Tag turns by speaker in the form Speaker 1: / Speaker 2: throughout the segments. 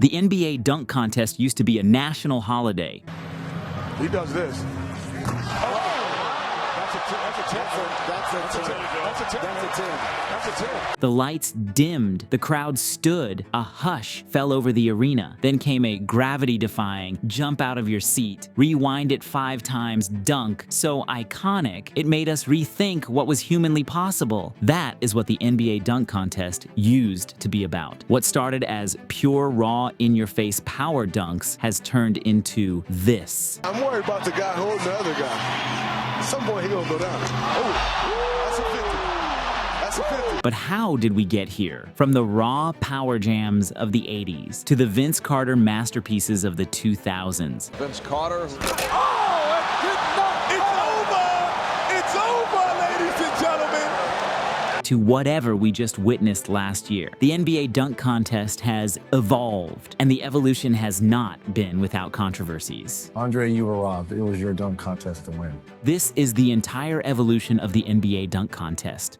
Speaker 1: The NBA dunk contest used to be a national holiday.
Speaker 2: He does this. That's a 10.
Speaker 1: The lights dimmed, the crowd stood, a hush fell over the arena. Then came a gravity-defying, jump out of your seat, rewind it 5 times dunk so iconic it made us rethink what was humanly possible. That is what the NBA dunk contest used to be about. What started as pure, raw, in-your-face power dunks has turned into this.
Speaker 2: I'm worried about the guy holding the other guy. At some point, he gonna go down. Oh, that's a 50. That's a 50.
Speaker 1: But how did we get here? From the raw power jams of the 80s to the Vince Carter masterpieces of the 2000s.
Speaker 3: Vince Carter.
Speaker 2: Oh, it's over, ladies and gentlemen.
Speaker 1: To whatever we just witnessed last year. The NBA dunk contest has evolved, and the evolution has not been without controversies.
Speaker 4: Andre, you were robbed. It was your dunk contest to win.
Speaker 1: This is the entire evolution of the NBA dunk contest.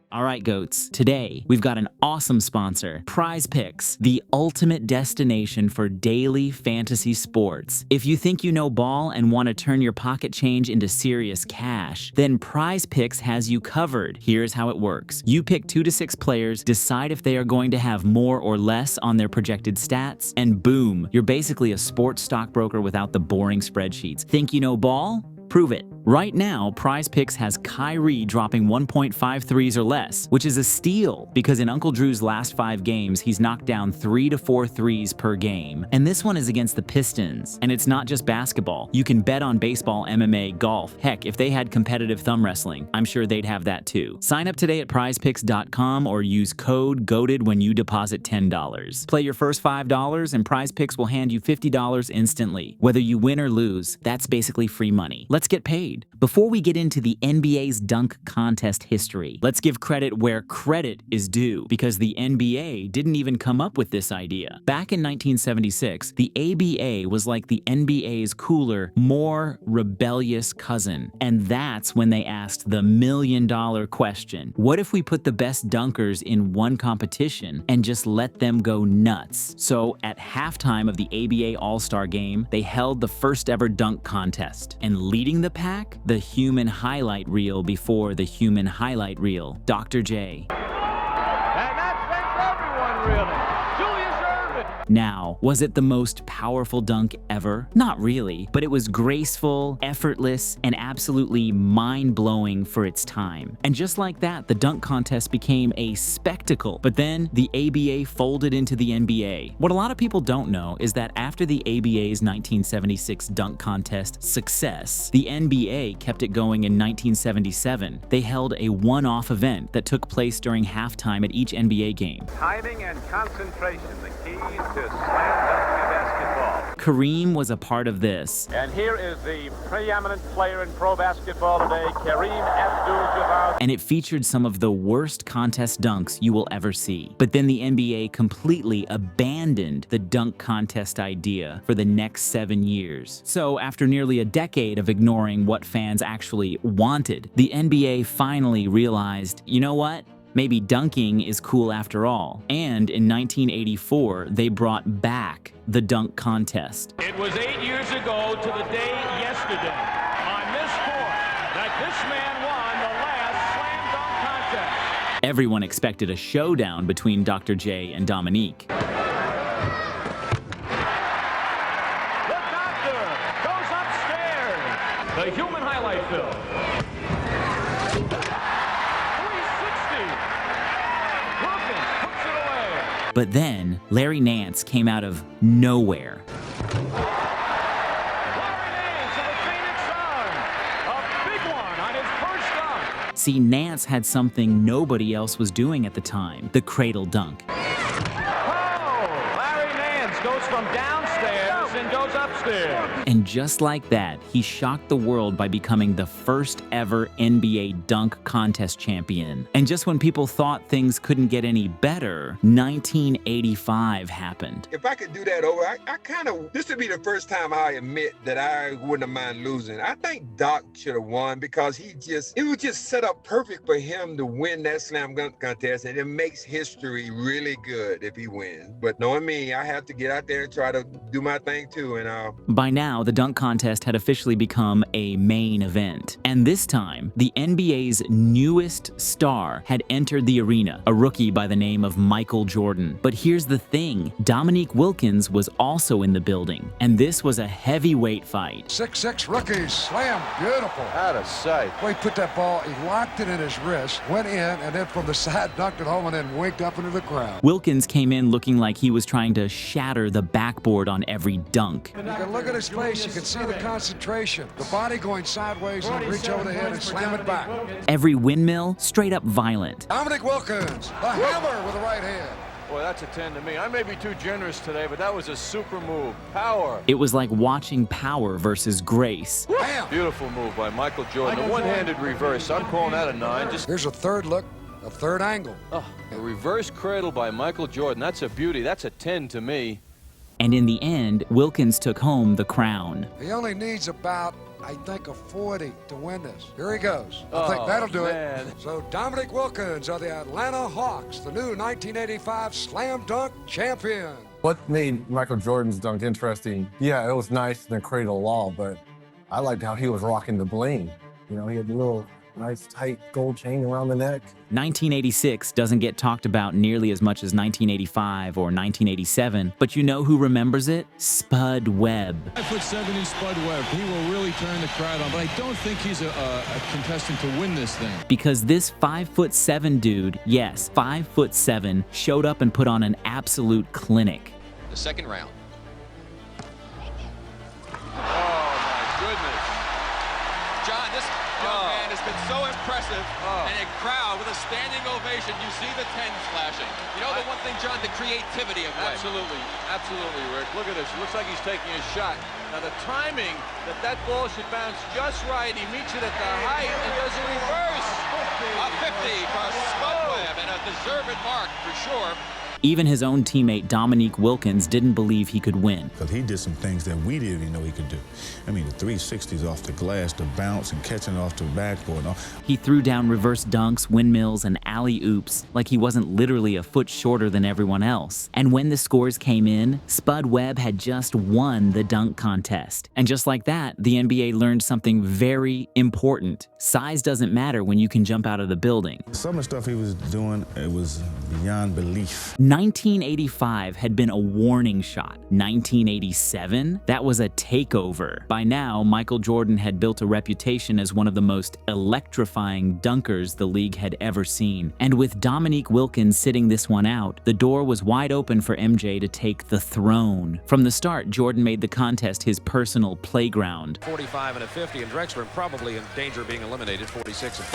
Speaker 1: All right, GOATs, today we've got an awesome sponsor, Prize Picks, the ultimate destination for daily fantasy sports. If you think you know ball and want to turn your pocket change into serious cash, then Prize Picks has you covered. Here's how it works. You pick 2 to 6 players, decide if they are going to have more or less on their projected stats, and boom, you're basically a sports stockbroker without the boring spreadsheets. Think you know ball? Prove it. Right now, Prize Picks has Kyrie dropping 1.5 threes or less, which is a steal because in Uncle Drew's last 5 games, he's knocked down 3 to 4 threes per game. And this one is against the Pistons. And it's not just basketball. You can bet on baseball, MMA, golf. Heck, if they had competitive thumb wrestling, I'm sure they'd have that too. Sign up today at prizepicks.com or use code GOATED when you deposit $10. Play your first $5 and Prize Picks will hand you $50 instantly. Whether you win or lose, that's basically free money. Let's get paid. Before we get into the NBA's dunk contest history, let's give credit where credit is due, because the NBA didn't even come up with this idea. Back in 1976, the ABA was like the NBA's cooler, more rebellious cousin. And that's when they asked the million-dollar question. What if we put the best dunkers in one competition and just let them go nuts? So at halftime of the ABA All-Star Game, they held the first ever dunk contest. And leading the pack, the human highlight reel before the human highlight reel, Dr. J.
Speaker 5: And that's been for everyone, really. Julius Erving.
Speaker 1: Now, was it the most powerful dunk ever? Not really, but it was graceful, effortless, and absolutely mind-blowing for its time. And just like that, the dunk contest became a spectacle. But then, the ABA folded into the NBA. What a lot of people don't know is that after the ABA's 1976 dunk contest success, the NBA kept it going in 1977. They held a one-off event that took place during halftime at each NBA game.
Speaker 5: Timing and concentration, the keys to slam dunk basketball.
Speaker 1: Kareem was a part of this.
Speaker 5: And here is the preeminent player in pro basketball today, Kareem Abdul-Jabbar.
Speaker 1: And it featured some of the worst contest dunks you will ever see. But then the NBA completely abandoned the dunk contest idea for the next 7 years. So after nearly a decade of ignoring what fans actually wanted, the NBA finally realized, you know what? Maybe dunking is cool after all. And in 1984, they brought back the dunk contest.
Speaker 5: It was 8 years ago to the day yesterday on this court that this man won the last slam dunk contest.
Speaker 1: Everyone expected a showdown between Dr. J and Dominique.
Speaker 5: The doctor goes upstairs. The human highlight film. 360. Wilkins puts it away.
Speaker 1: But then, Larry Nance came out of nowhere.
Speaker 5: Larry Nance of the Phoenix Suns. A big one on his first dunk.
Speaker 1: See, Nance had something nobody else was doing at the time, the cradle dunk.
Speaker 5: Oh, Larry Nance goes from downstairs and goes upstairs.
Speaker 1: And just like that, he shocked the world by becoming the first ever NBA dunk contest champion. And just when people thought things couldn't get any better, 1985 happened.
Speaker 3: If I could do that over, this would be the first time I admit that I wouldn't have mind losing. I think Doc should have won because it was just set up perfect for him to win that slam dunk contest, and it makes history really good if he wins. But knowing me, I have to get out there and try to do my thing too. And
Speaker 1: by now, the dunk contest had officially become a main event. And this time, the NBA's newest star had entered the arena, a rookie by the name of Michael Jordan. But here's the thing, Dominique Wilkins was also in the building, and this was a heavyweight fight.
Speaker 6: 6'6" rookies, slam, beautiful.
Speaker 2: Out of sight.
Speaker 6: Well, he put that ball, he locked it in his wrist, went in, and then from the side dunked it home and then winked up into the crowd.
Speaker 1: Wilkins came in looking like he was trying to shatter the backboard on every dunk.
Speaker 6: You can look at his face, you can see the concentration. The body going sideways and reach over the head and slam it back.
Speaker 1: Every windmill, straight up violent.
Speaker 6: Dominique Wilkins, the hammer with the right hand.
Speaker 2: Boy, that's a 10 to me. I may be too generous today, but that was a super move. Power.
Speaker 1: It was like watching power versus grace.
Speaker 6: Bam!
Speaker 2: Beautiful move by Michael Jordan. The one-handed reverse. I'm calling that a 9.
Speaker 6: Here's a third look, a third angle.
Speaker 2: A reverse cradle by Michael Jordan. That's a beauty. That's a 10 to me.
Speaker 1: And in the end, Wilkins took home the crown.
Speaker 6: He only needs about, I think, a 40 to win this. Here he goes. I think that'll do
Speaker 2: man.
Speaker 6: it. So Dominique Wilkins of the Atlanta Hawks, the new 1985 slam dunk champion.
Speaker 4: What made Michael Jordan's dunk interesting? Yeah, it was nice in the cradle law, but I liked how he was rocking the bling. You know, he had a little nice tight gold chain around the neck.
Speaker 1: 1986 doesn't get talked about nearly as much as 1985 or 1987, but you know who remembers it? Spud Webb.
Speaker 7: 5'7" in Spud Webb. He will really turn the crowd on, but I don't think he's a contestant to win this thing.
Speaker 1: Because this 5'7" dude, yes, 5'7", showed up and put on an absolute clinic.
Speaker 8: The second round.
Speaker 2: Oh, my goodness.
Speaker 8: John, this young man has been so impressive, and a crowd with a standing ovation. You see the 10s flashing. You know the one thing, John, the creativity of Webb.
Speaker 2: Absolutely. Absolutely, Rick. Look at this. Looks like he's taking a shot. Now, the timing that ball should bounce just right. He meets it at the height and does a reverse.
Speaker 8: A 50 for Spud Webb, and a deserved mark for sure.
Speaker 1: Even his own teammate Dominique Wilkins didn't believe he could win.
Speaker 9: Because he did some things that we didn't even know he could do. I mean, the 360s off the glass, the bounce and catching it off the backboard. And all.
Speaker 1: He threw down reverse dunks, windmills, and alley-oops like he wasn't literally a foot shorter than everyone else. And when the scores came in, Spud Webb had just won the dunk contest. And just like that, the NBA learned something very important. Size doesn't matter when you can jump out of the building.
Speaker 9: Some of the stuff he was doing, it was beyond belief.
Speaker 1: 1985 had been a warning shot. 1987, that was a takeover. By now, Michael Jordan had built a reputation as one of the most electrifying dunkers the league had ever seen. And with Dominique Wilkins sitting this one out, the door was wide open for MJ to take the throne. From the start, Jordan made the contest his personal playground.
Speaker 10: 45 and a 50, and Drexler probably in danger of being eliminated. 46 and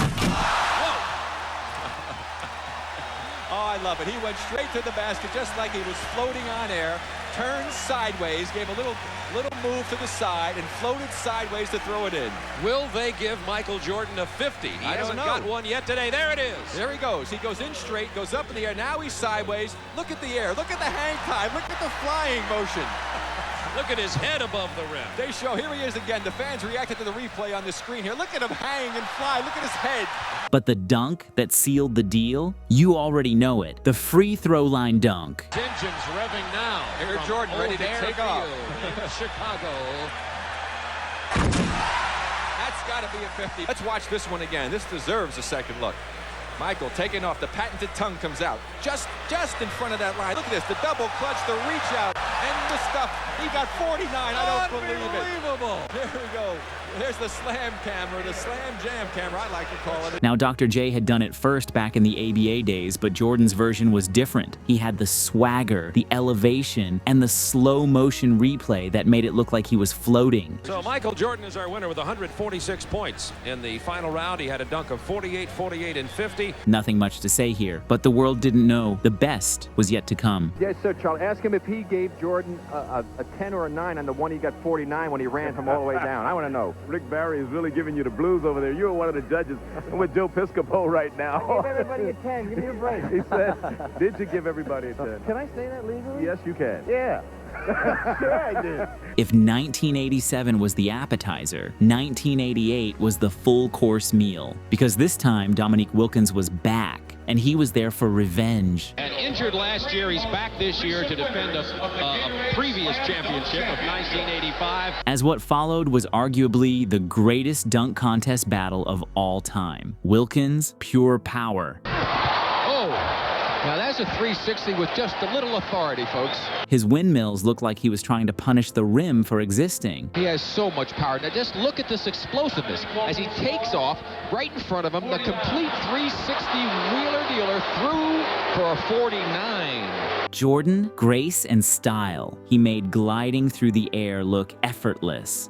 Speaker 11: Oh, I love it. He went straight to the basket just like he was floating on air, turned sideways, gave a little move to the side, and floated sideways to throw it in.
Speaker 10: will they give Michael Jordan a 50? He hasn't got one yet today. There it is.
Speaker 11: There he goes. He goes in straight, goes up in the air. Now he's sideways. Look at the air. Look at the hang time. Look at the flying motion.
Speaker 10: Look at his head above the rim.
Speaker 11: They show, here he is again. The fans reacted to the replay on the screen here. Look at him hang and fly. Look at his head.
Speaker 1: But the dunk that sealed the deal, you already know it. The free throw line dunk.
Speaker 10: Engines revving now.
Speaker 11: Here Jordan ready to take off.
Speaker 10: In Chicago.
Speaker 11: That's got to be a 50. Let's watch this one again. This deserves a second look. Michael taking off. The patented tongue comes out. Just in front of that line. Look at this. The double clutch, the reach out, and the stuff. He got 49. I don't believe it.
Speaker 10: Unbelievable.
Speaker 11: There we go. There's the slam camera, the slam jam camera, I like to call it.
Speaker 1: Now, Dr. J had done it first back in the ABA days, but Jordan's version was different. He had the swagger, the elevation, and the slow motion replay that made it look like he was floating.
Speaker 10: So Michael Jordan is our winner with 146 points. In the final round, he had a dunk of 48, 48, and 50. 50.
Speaker 1: Nothing much to say here, but the world didn't know the best was yet to come.
Speaker 12: Yes, sir, Charlie. Ask him if he gave Jordan a 10 or a 9 on the one he got 49 when he ran from all the way down. I want to know.
Speaker 13: Rick Barry is really giving you the blues over there. You're one of the judges. I'm with Joe Piscopo right now.
Speaker 12: Give everybody a 10. Give me a break.
Speaker 13: He said, did you give everybody a 10?
Speaker 12: Can I say that legally?
Speaker 13: Yes, you can.
Speaker 12: Yeah. Sure I did.
Speaker 1: If 1987 was the appetizer, 1988 was the full course meal. Because this time, Dominique Wilkins was back, and he was there for revenge.
Speaker 10: And injured last year, he's back this year to defend a previous championship of 1985.
Speaker 1: As what followed was arguably the greatest dunk contest battle of all time. Wilkins, pure power.
Speaker 11: Now that's a 360 with just a little authority, folks.
Speaker 1: His windmills looked like he was trying to punish the rim for existing.
Speaker 11: He has so much power. Now just look at this explosiveness as he takes off right in front of him. The complete 360 wheeler-dealer through for a 49.
Speaker 1: Jordan, grace, and style. He made gliding through the air look effortless.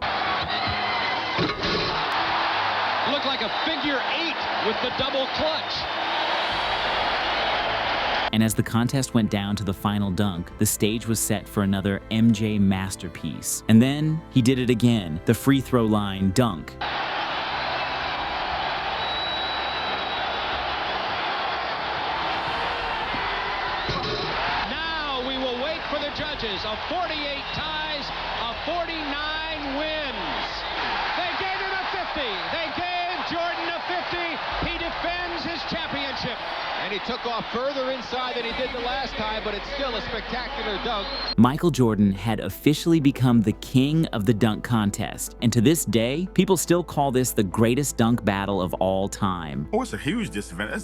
Speaker 10: Looked like a figure 8 with the double clutch.
Speaker 1: And as the contest went down to the final dunk, the stage was set for another MJ masterpiece. And then he did it again, the free throw line dunk.
Speaker 10: Now we will wait for the judges. A 48 ties, a 49 wins. They gave him a 50. They gave Jordan a 50. He defends his championship.
Speaker 11: And he took off further inside than he did the last time, but it's still a spectacular dunk.
Speaker 1: Michael Jordan had officially become the king of the dunk contest. And to this day, people still call this the greatest dunk battle of all time.
Speaker 9: Oh, it's a huge disadvantage.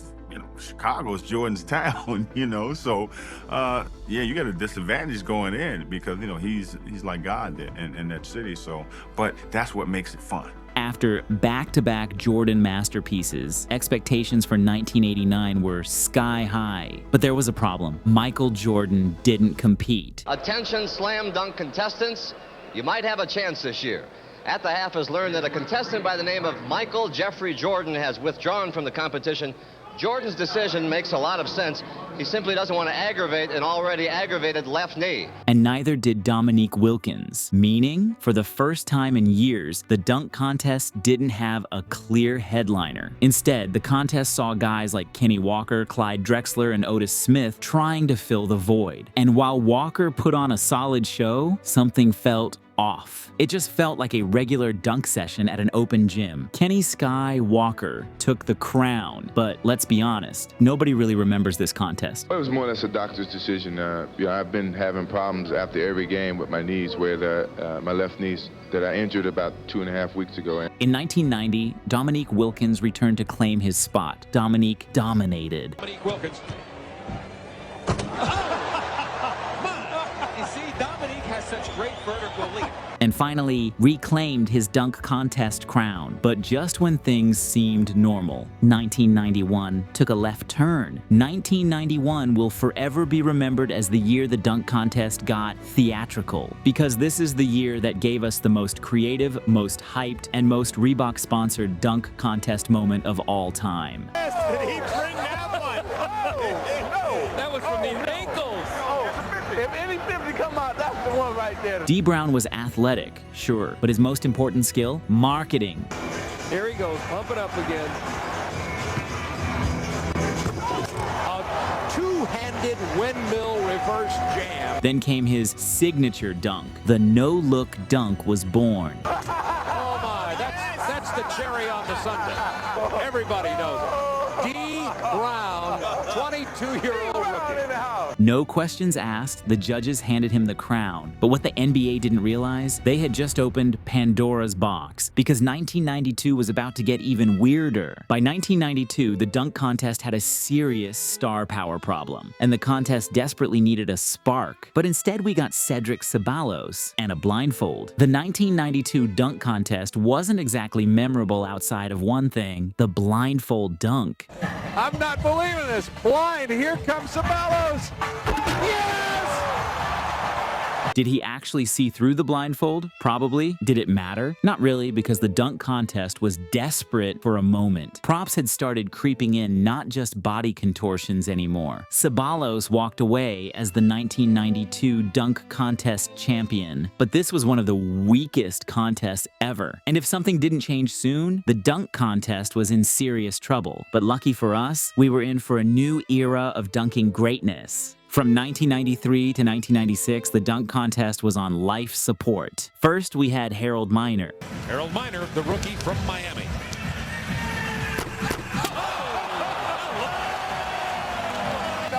Speaker 9: Chicago is Jordan's town, so yeah, you got a disadvantage going in because, he's like God in that city. So, but that's what makes it fun.
Speaker 1: After back-to-back Jordan masterpieces, expectations for 1989 were sky high. But there was a problem. Michael Jordan didn't compete.
Speaker 14: Attention slam dunk contestants, you might have a chance this year. At the Half has learned that a contestant by the name of Michael Jeffrey Jordan has withdrawn from the competition. Jordan's decision makes a lot of sense. He simply doesn't want to aggravate an already aggravated left knee.
Speaker 1: And neither did Dominique Wilkins, meaning, for the first time in years, the dunk contest didn't have a clear headliner. Instead, the contest saw guys like Kenny Walker, Clyde Drexler, and Otis Smith trying to fill the void. And while Walker put on a solid show, something felt off. It just felt like a regular dunk session at an open gym. Kenny Sky Walker took the crown, but let's be honest, nobody really remembers this contest.
Speaker 15: It was more or less a doctor's decision. I've been having problems after every game with my knees, where my left knees that I injured about 2.5 weeks ago.
Speaker 1: In 1990, Dominique Wilkins returned to claim his spot. Dominique dominated.
Speaker 10: Dominique Wilkins. You see, Dominique has such great vertical leap.
Speaker 1: And finally reclaimed his dunk contest crown. But just when things seemed normal, 1991 took a left turn. 1991 will forever be remembered as the year the dunk contest got theatrical, because this is the year that gave us the most creative, most hyped, and most Reebok-sponsored dunk contest moment of all time.
Speaker 5: Did he bring that one? No.
Speaker 10: That was from the ankles.
Speaker 5: If any 50 come out, that's the one right there.
Speaker 1: D. Brown was athletic, sure, but his most important skill? Marketing.
Speaker 13: Here he goes, pump it up again.
Speaker 10: A two-handed windmill reverse jam.
Speaker 1: Then came his signature dunk. The no-look dunk was born.
Speaker 10: Oh my, that's the cherry on the sundae. Everybody knows it. D. Brown, 22-year-old rookie.
Speaker 1: No questions asked, the judges handed him the crown. But what the NBA didn't realize, they had just opened Pandora's box, because 1992 was about to get even weirder. By 1992, the dunk contest had a serious star power problem, and the contest desperately needed a spark. But instead we got Cedric Ceballos and a blindfold. The 1992 dunk contest wasn't exactly memorable outside of one thing: the blindfold dunk.
Speaker 5: I'm not believing this. Blind, here comes Ceballos. Yes!
Speaker 1: Did he actually see through the blindfold? Probably. Did it matter? Not really, because the dunk contest was desperate for a moment. Props had started creeping in, not just body contortions anymore. Ceballos walked away as the 1992 dunk contest champion, but this was one of the weakest contests ever. And if something didn't change soon, the dunk contest was in serious trouble. But lucky for us, we were in for a new era of dunking greatness. From 1993 to 1996, the dunk contest was on life support. First, we had Harold Miner.
Speaker 5: Harold Miner, the rookie from Miami.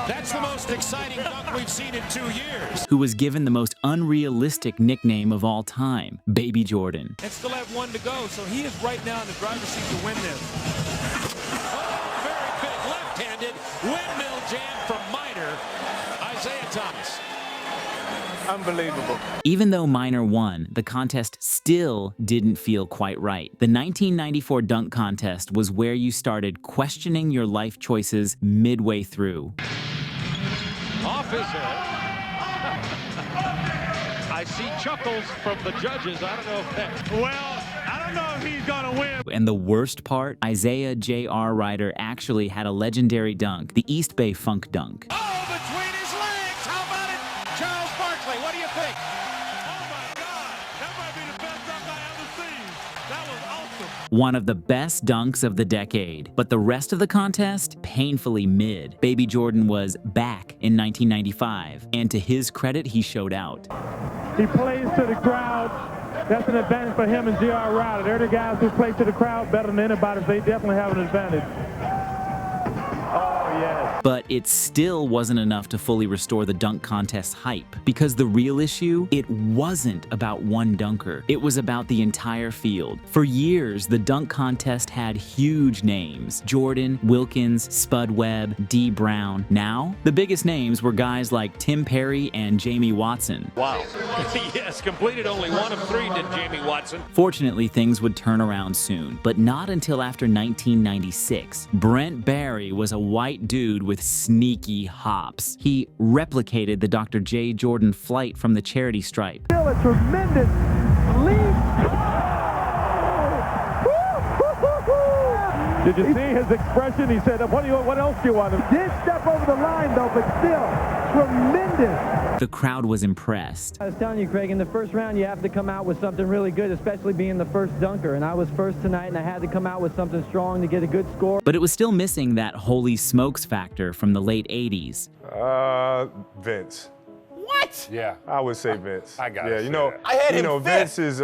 Speaker 5: That's the most exciting dunk we've seen in 2 years.
Speaker 1: Who was given the most unrealistic nickname of all time, Baby Jordan.
Speaker 5: And still have 1 to go, so he is right now in the driver's seat to win this. Oh, very big left-handed windmill jam from Miner. Isaiah Thomas.
Speaker 13: Unbelievable.
Speaker 1: Even though Miner won, the contest still didn't feel quite right. The 1994 dunk contest was where you started questioning your life choices midway through.
Speaker 5: Off his head. I see chuckles from the judges. I don't know if that... Well, I don't know if he's gonna win.
Speaker 1: And the worst part, Isaiah J.R. Ryder actually had a legendary dunk, the East Bay Funk dunk.
Speaker 5: Oh, between his legs! How about it? Charles Barkley, what do you think? Oh my God, that might be the best dunk I ever seen. That was awesome.
Speaker 1: One of the best dunks of the decade. But the rest of the contest, painfully mid. Baby Jordan was back in 1995, and to his credit, he showed out.
Speaker 16: He plays to the crowd. That's an advantage for him and J.R. Ryder. They're the guys who play to the crowd better than anybody. They definitely have an advantage. Oh, yes.
Speaker 1: But it still wasn't enough to fully restore the dunk contest hype. Because the real issue, it wasn't about one dunker. It was about the entire field. For years, the dunk contest had huge names. Jordan, Wilkins, Spud Webb, D. Brown. Now, the biggest names were guys like Tim Perry and Jamie Watson.
Speaker 5: Wow. Yes, completed only 1 of 3 did Jamie Watson.
Speaker 1: Fortunately, things would turn around soon, but not until after 1996. Brent Barry was a white dude with sneaky hops. He replicated the Dr. J. Jordan flight from the charity stripe.
Speaker 16: Still a tremendous leap. Did you see his expression? He said, what else do you want? He did step over the line, though, but still tremendous.
Speaker 1: The crowd was impressed.
Speaker 17: I was telling you, Craig, in the first round, you have to come out with something really good, especially being the first dunker. And I was first tonight, and I had to come out with something strong to get a good score.
Speaker 1: But it was still missing that holy smokes factor from the late 80s.
Speaker 18: Vince.
Speaker 19: What?
Speaker 18: Yeah, I would say Vince.
Speaker 19: I got it.
Speaker 18: Yeah, you know,
Speaker 19: I had him
Speaker 18: Vince is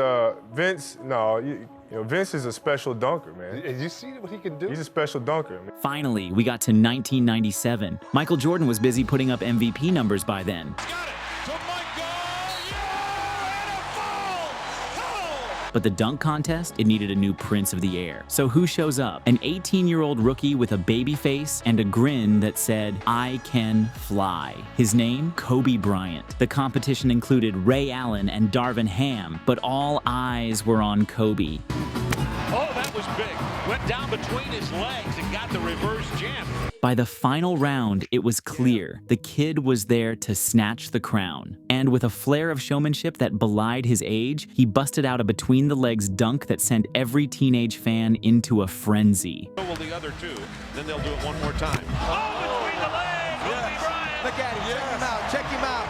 Speaker 18: Vince. No, you know, Vince is a special dunker, man.
Speaker 19: Did you see what he can do?
Speaker 18: He's a special dunker, man.
Speaker 1: Finally, we got to 1997. Michael Jordan was busy putting up MVP numbers by then. But the dunk contest, it needed a new prince of the air. So who shows up? An 18-year-old rookie with a baby face and a grin that said, "I can fly." His name, Kobe Bryant. The competition included Ray Allen and Darvin Ham, but all eyes were on Kobe.
Speaker 5: Oh, that was big. Went down between his legs and got the reverse jam.
Speaker 1: By the final round, it was clear the kid was there to snatch the crown. And with a flair of showmanship that belied his age, he busted out a between-the-legs dunk that sent every teenage fan into a frenzy.
Speaker 5: So will the other two. Then they'll do it one more time. Oh, between the legs! Kobe Bryant!
Speaker 11: Look at him. Check him out. Check him out.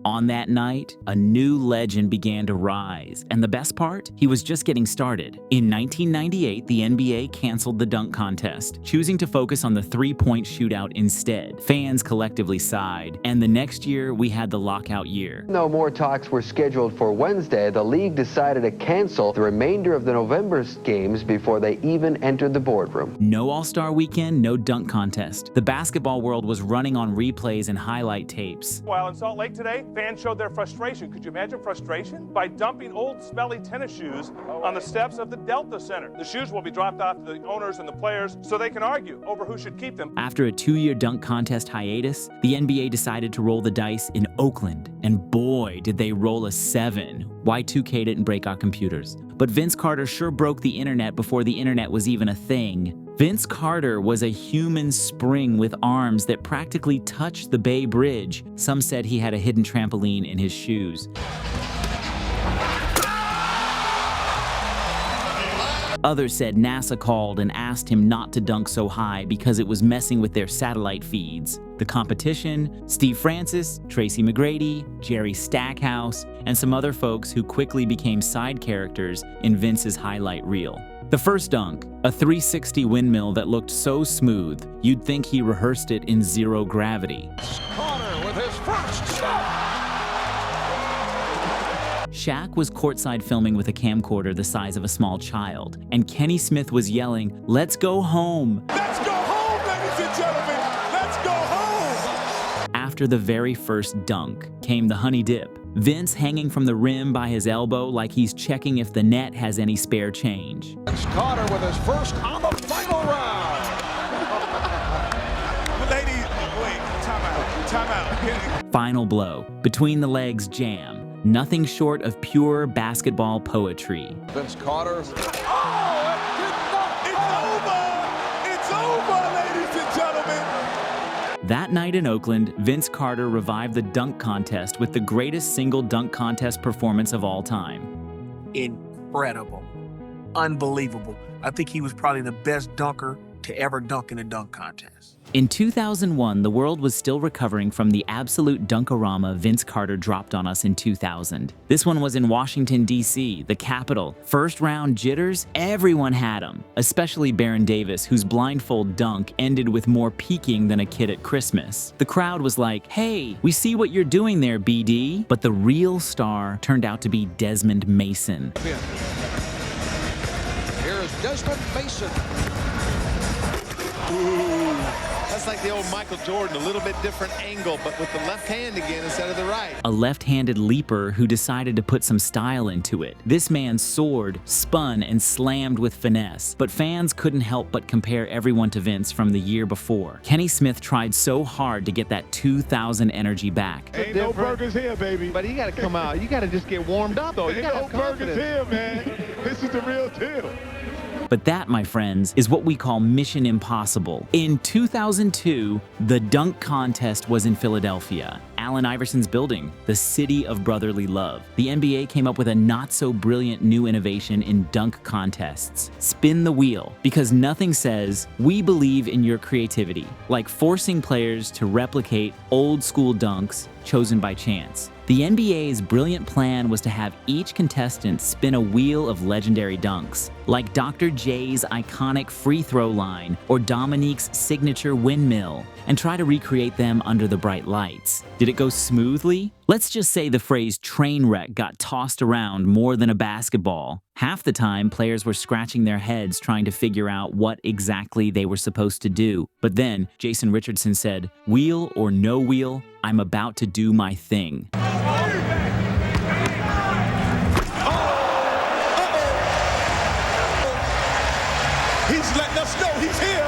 Speaker 1: On that night, a new legend began to rise, and the best part? He was just getting started. In 1998, the NBA canceled the dunk contest, choosing to focus on the three-point shootout instead. Fans collectively sighed, and the next year, we had the lockout year.
Speaker 20: Though more talks were scheduled for Wednesday, the league decided to cancel the remainder of the November games before they even entered the boardroom.
Speaker 1: No All-Star Weekend, no dunk contest. The basketball world was running on replays and highlight tapes.
Speaker 21: While in Salt Lake today, fans showed their frustration. Could you imagine frustration? By dumping old smelly tennis shoes on the steps of the Delta Center. The shoes will be dropped off to the owners and the players so they can argue over who should keep them.
Speaker 1: After a 2-year dunk contest hiatus, the NBA decided to roll the dice in Oakland. And boy, did they roll a 7. Y2K didn't break our computers. But Vince Carter sure broke the internet before the internet was even a thing. Vince Carter was a human spring with arms that practically touched the Bay Bridge. Some said he had a hidden trampoline in his shoes. Others said NASA called and asked him not to dunk so high because it was messing with their satellite feeds. The competition, Steve Francis, Tracy McGrady, Jerry Stackhouse, and some other folks who quickly became side characters in Vince's highlight reel. The first dunk, a 360 windmill that looked so smooth, you'd think he rehearsed it in zero gravity.
Speaker 5: Carter with his first shot.
Speaker 1: Shaq was courtside filming with a camcorder the size of a small child, and Kenny Smith was yelling, "Let's go home!"
Speaker 5: Let's go home, ladies and gentlemen! Let's go home!
Speaker 1: After the very first dunk came the honey dip. Vince hanging from the rim by his elbow like he's checking if the net has any spare change.
Speaker 5: It's Carter with his first on the final round.
Speaker 3: Ladies, wait, time out.
Speaker 1: Final blow, between the legs jam. Nothing short of pure basketball poetry.
Speaker 5: Vince Carter.
Speaker 3: It's over, ladies and gentlemen.
Speaker 1: That night in Oakland, Vince Carter revived the dunk contest with the greatest single dunk contest performance of all time.
Speaker 22: Incredible. Unbelievable. I think he was probably the best dunker to ever dunk in a dunk contest.
Speaker 1: In 2001, the world was still recovering from the absolute dunkorama Vince Carter dropped on us in 2000. This one was in Washington, D.C., the capital. First round jitters, everyone had them, especially Baron Davis, whose blindfold dunk ended with more peeking than a kid at Christmas. The crowd was like, "Hey, we see what you're doing there, BD." But the real star turned out to be Desmond Mason.
Speaker 5: Here is Desmond Mason.
Speaker 23: Ooh, that's like the old Michael Jordan, a little bit different angle, but with the left hand again instead of the right.
Speaker 1: A left-handed leaper who decided to put some style into it. This man soared, spun, and slammed with finesse, but fans couldn't help but compare everyone to Vince from the year before. Kenny Smith tried so hard to get that 2000 energy back.
Speaker 3: Ain't no burgers here, baby.
Speaker 23: But you got to come out. You got to just get warmed up, though. You
Speaker 3: Ain't
Speaker 23: got
Speaker 3: no burgers here, man. This is the real deal.
Speaker 1: But that, my friends, is what we call Mission Impossible. In 2002, the dunk contest was in Philadelphia, Allen Iverson's building, the city of brotherly love. The NBA came up with a not-so-brilliant new innovation in dunk contests. Spin the wheel, because nothing says, "We believe in your creativity," like forcing players to replicate old-school dunks chosen by chance. The NBA's brilliant plan was to have each contestant spin a wheel of legendary dunks, like Dr. J's iconic free throw line or Dominique's signature windmill, and try to recreate them under the bright lights. Did it go smoothly? Let's just say the phrase train wreck got tossed around more than a basketball. Half the time, players were scratching their heads trying to figure out what exactly they were supposed to do. But then, Jason Richardson said, "Wheel or no wheel, I'm about to do my thing."
Speaker 3: He's letting us know he's here.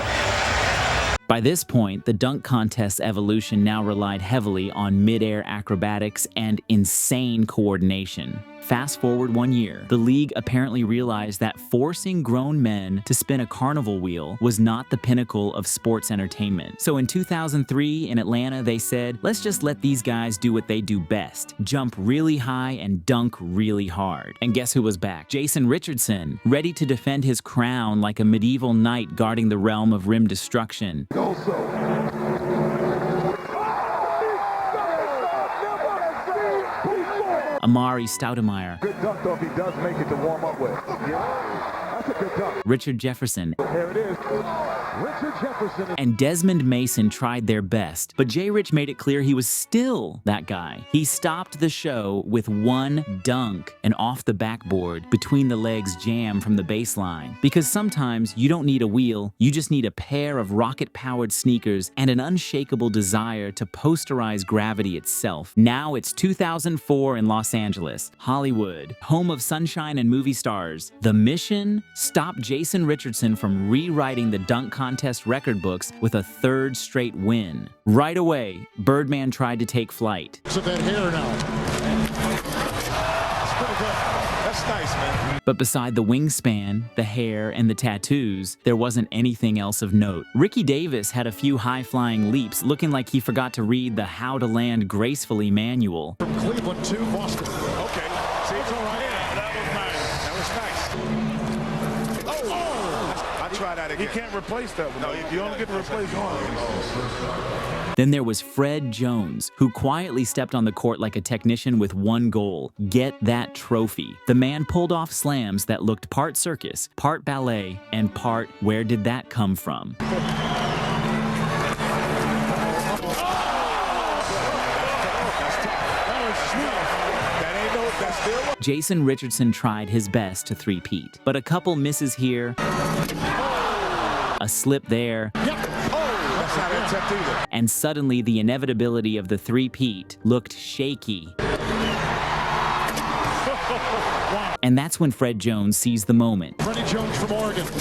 Speaker 1: By this point, the dunk contest's evolution now relied heavily on mid-air acrobatics and insane coordination. Fast forward 1 year, the league apparently realized that forcing grown men to spin a carnival wheel was not the pinnacle of sports entertainment. So in 2003 in Atlanta, they said, let's just let these guys do what they do best, jump really high and dunk really hard. And guess who was back? Jason Richardson, ready to defend his crown like a medieval knight guarding the realm of rim destruction. Amari Stoudemire.
Speaker 3: Good dunk, though, if he does make it to warm up with. Yeah, that's a good dunk.
Speaker 1: Richard Jefferson.
Speaker 3: There it is. Richard Jefferson.
Speaker 1: And Desmond Mason tried their best, but J. Rich made it clear he was still that guy. He stopped the show with one dunk, and off the backboard, between the legs jam from the baseline. Because sometimes you don't need a wheel, you just need a pair of rocket-powered sneakers and an unshakable desire to posterize gravity itself. Now it's 2004 in Los Angeles, Hollywood, home of sunshine and movie stars. The mission? Stop Jason Richardson from rewriting the dunk contest record books with a third straight win. Right away, Birdman tried to take flight.
Speaker 3: Look at that hair now.
Speaker 5: pretty good. That's nice, man.
Speaker 1: But beside the wingspan, the hair, and the tattoos, there wasn't anything else of note. Ricky Davis had a few high-flying leaps, looking like he forgot to read the How to Land Gracefully manual.
Speaker 5: From Cleveland to Boston. Okay. See, it's all right. Yeah, that was nice. That was nice. Oh!
Speaker 23: I try that again.
Speaker 5: He can't replace that one. No, you only get to replace one.
Speaker 1: Then there was Fred Jones, who quietly stepped on the court like a technician with one goal: get that trophy. The man pulled off slams that looked part circus, part ballet, and part where did that come from? Jason Richardson tried his best to three-peat, but a couple misses here, a slip there, and suddenly the inevitability of the three-peat looked shaky. And that's when Fred Jones seized the moment.
Speaker 5: Freddie Jones from Oregon. Oh!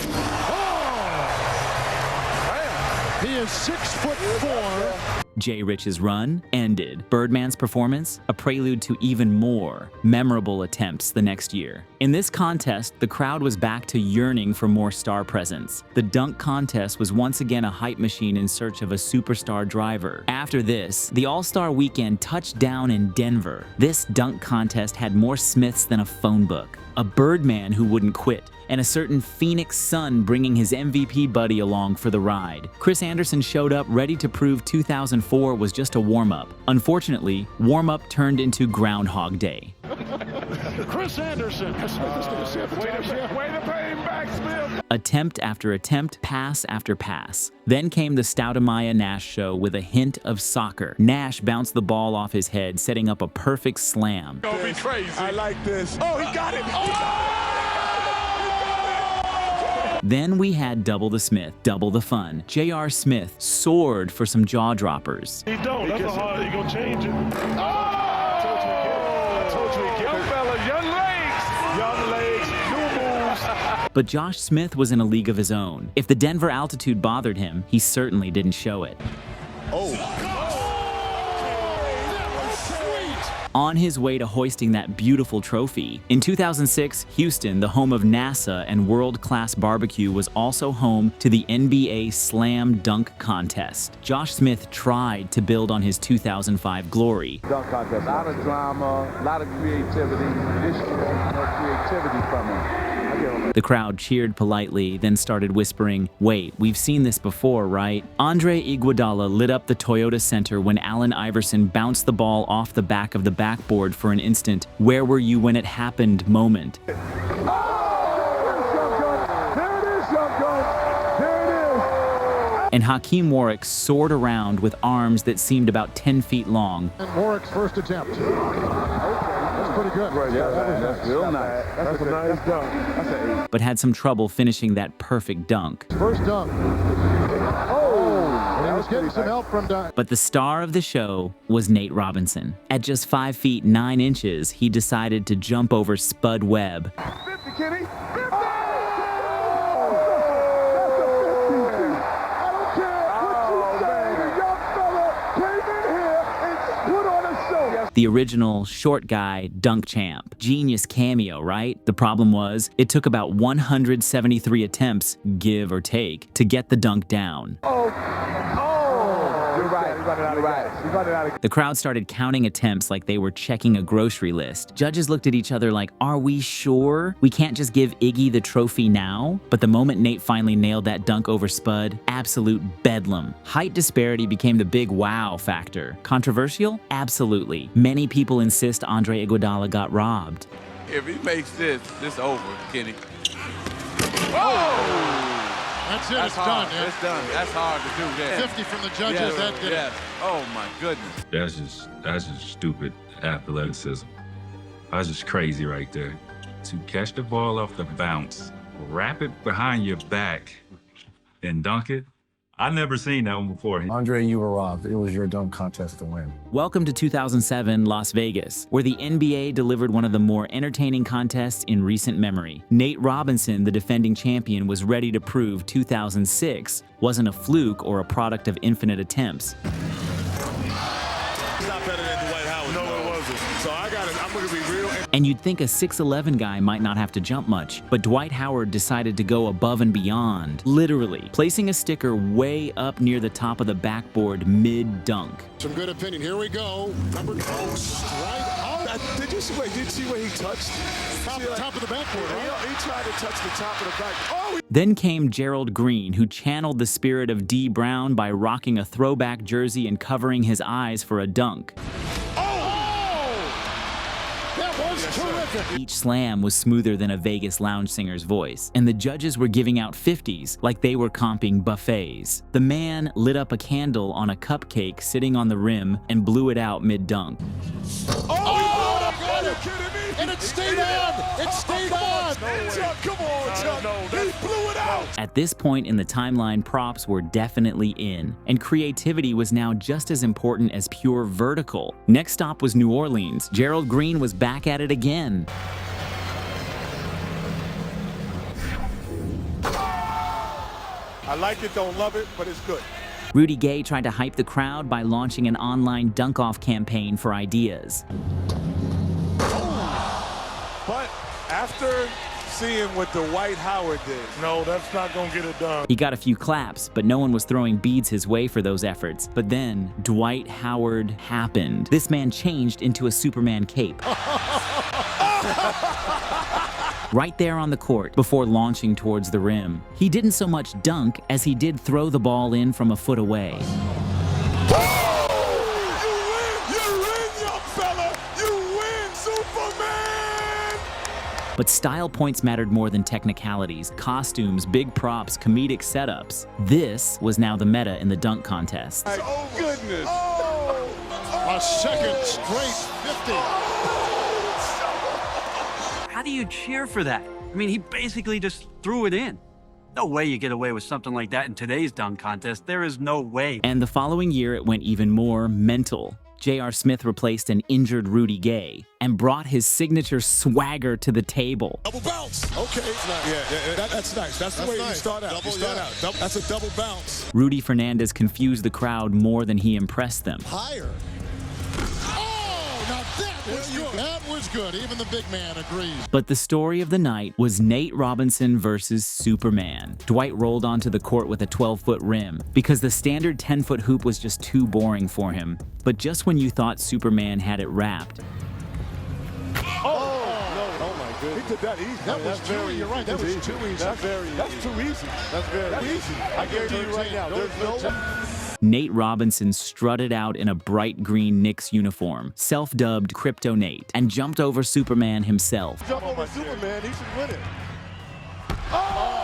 Speaker 5: He is 6'4".
Speaker 1: Jay Rich's run ended. Birdman's performance, a prelude to even more memorable attempts the next year. In this contest, the crowd was back to yearning for more star presence. The dunk contest was once again a hype machine in search of a superstar driver. After this, the All-Star Weekend touched down in Denver. This dunk contest had more Smiths than a phone book, a Birdman who wouldn't quit, and a certain Phoenix Sun bringing his MVP buddy along for the ride. Chris Anderson showed up ready to prove 2004 was just a warm-up. Unfortunately, warm-up turned into Groundhog Day.
Speaker 5: Chris Anderson. Way to pay him back, Smith.
Speaker 1: Attempt after attempt, pass after pass. Then came the Stoudemire Nash show with a hint of soccer. Nash bounced the ball off his head, setting up a perfect slam.
Speaker 5: Don't be crazy.
Speaker 23: I like this. Oh, he got it.
Speaker 1: Then we had double the Smith, double the fun. J.R. Smith soared for some jaw droppers.
Speaker 5: He don't. That's hard. He gonna change it. I told you he young fella, young legs, new moves.
Speaker 1: But Josh Smith was in a league of his own. If the Denver altitude bothered him, he certainly didn't show it. On his way to hoisting that beautiful trophy. In 2006, Houston, the home of NASA and world-class barbecue, was also home to the NBA Slam Dunk Contest. Josh Smith tried to build on his 2005 glory.
Speaker 3: Dunk contest, a lot of drama, a lot of creativity. This year, no creativity from him.
Speaker 1: The crowd cheered politely, then started whispering, "Wait, we've seen this before, right?" Andre Iguodala lit up the Toyota Center when Allen Iverson bounced the ball off the back of the backboard for an instant. Where were you when it happened moment. And Hakeem Warwick soared around with arms that seemed about 10 feet long.
Speaker 5: And Warwick's first attempt. That's pretty good.
Speaker 3: That's real nice. That's a nice dunk. That's an 8.
Speaker 1: But had some trouble finishing that perfect dunk.
Speaker 5: First dunk. Oh! He was getting some help from dunk.
Speaker 1: But the star of the show was Nate Robinson. At just 5 feet 9 inches, he decided to jump over Spud Webb.
Speaker 3: 50, Kenny. 50!
Speaker 1: The original short guy dunk champ. Genius cameo, right? The problem was, it took about 173 attempts, give or take, to get the dunk down.
Speaker 3: You're right.
Speaker 1: The crowd started counting attempts like they were checking a grocery list. Judges looked at each other like, are we sure? We can't just give Iggy the trophy now? But the moment Nate finally nailed that dunk over Spud, absolute bedlam. Height disparity became the big wow factor. Controversial? Absolutely. Many people insist Andre Iguodala got robbed.
Speaker 2: If he makes this over, Kenny.
Speaker 5: That's it.
Speaker 2: That's
Speaker 5: It's
Speaker 2: hard.
Speaker 5: done. Yeah.
Speaker 2: It's done. That's hard to do that.
Speaker 5: 50 from the judges. That did it.
Speaker 2: Oh my goodness.
Speaker 4: That's just stupid athleticism. That's just crazy right there. To catch the ball off the bounce, wrap it behind your back, and dunk it. I never seen that one before.
Speaker 6: Andre, you were robbed. It was your dunk contest to win.
Speaker 1: Welcome to 2007 Las Vegas, where the NBA delivered one of the more entertaining contests in recent memory. Nate Robinson, the defending champion, was ready to prove 2006 wasn't a fluke or a product of infinite attempts.
Speaker 5: It's not better than Dwight Howard. No, it wasn't. So I'm going to be real.
Speaker 1: And you'd think a 6'11" guy might not have to jump much, but Dwight Howard decided to go above and beyond, literally, placing a sticker way up near the top of the backboard mid-dunk.
Speaker 7: Some good opinion. Here we go. Number 2, right out.
Speaker 19: Did you see where he touched?
Speaker 7: Top of the backboard, right?
Speaker 19: He tried to touch the top of the back. Oh!
Speaker 1: Then came Gerald Green, who channeled the spirit of D. Brown by rocking a throwback jersey and covering his eyes for a dunk.
Speaker 7: Terrific.
Speaker 1: Each slam was smoother than a Vegas lounge singer's voice, and the judges were giving out 50s like they were comping buffets. The man lit up a candle on a cupcake sitting on the rim and blew it out mid-dunk.
Speaker 7: Are you kidding me? And it stayed on. It stayed on.
Speaker 19: Chuck, come on, Chuck. He blew it out.
Speaker 1: At this point in the timeline, props were definitely in, and creativity was now just as important as pure vertical. Next stop was New Orleans. Gerald Green was back at it again.
Speaker 19: I like it, don't love it, but it's good.
Speaker 1: Rudy Gay tried to hype the crowd by launching an online dunk-off campaign for ideas.
Speaker 19: But after seeing what Dwight Howard did,
Speaker 18: No, that's not going to get it done.
Speaker 1: He got a few claps, but no one was throwing beads his way for those efforts. But then, Dwight Howard happened. This man changed into a Superman cape. Right there on the court before launching towards the rim. He didn't so much dunk as he did throw the ball in from a foot away. But style points mattered more than technicalities, costumes, big props, comedic setups. This was now the meta in the dunk contest.
Speaker 19: Oh, goodness.
Speaker 7: A second straight 50.
Speaker 8: How do you cheer for that? I mean, he basically just threw it in. No way you get away with something like that in today's dunk contest. There is no way.
Speaker 1: And the following year, it went even more mental. J.R. Smith replaced an injured Rudy Gay and brought his signature swagger to the table.
Speaker 19: Double bounce. Okay. That's nice. That's the way you start out. That's a double bounce.
Speaker 1: Rudy Fernandez confused the crowd more than he impressed them.
Speaker 7: Higher. Oh, now that was good. That was good. Even the big man agrees.
Speaker 1: But the story of the night was Nate Robinson versus Superman. Dwight rolled onto the court with a 12-foot rim because the standard 10-foot hoop was just too boring for him. But just when you thought Superman had it wrapped,
Speaker 19: He did that easy.
Speaker 7: That was too easy. You're right. That was too easy.
Speaker 19: That's very easy. That's too easy. That's very easy. I guarantee you right now, there's no...
Speaker 1: Nate Robinson strutted out in a bright green Knicks uniform, self-dubbed Crypto Nate, and jumped over Superman himself.
Speaker 19: Jump over Superman, he should win it. Oh!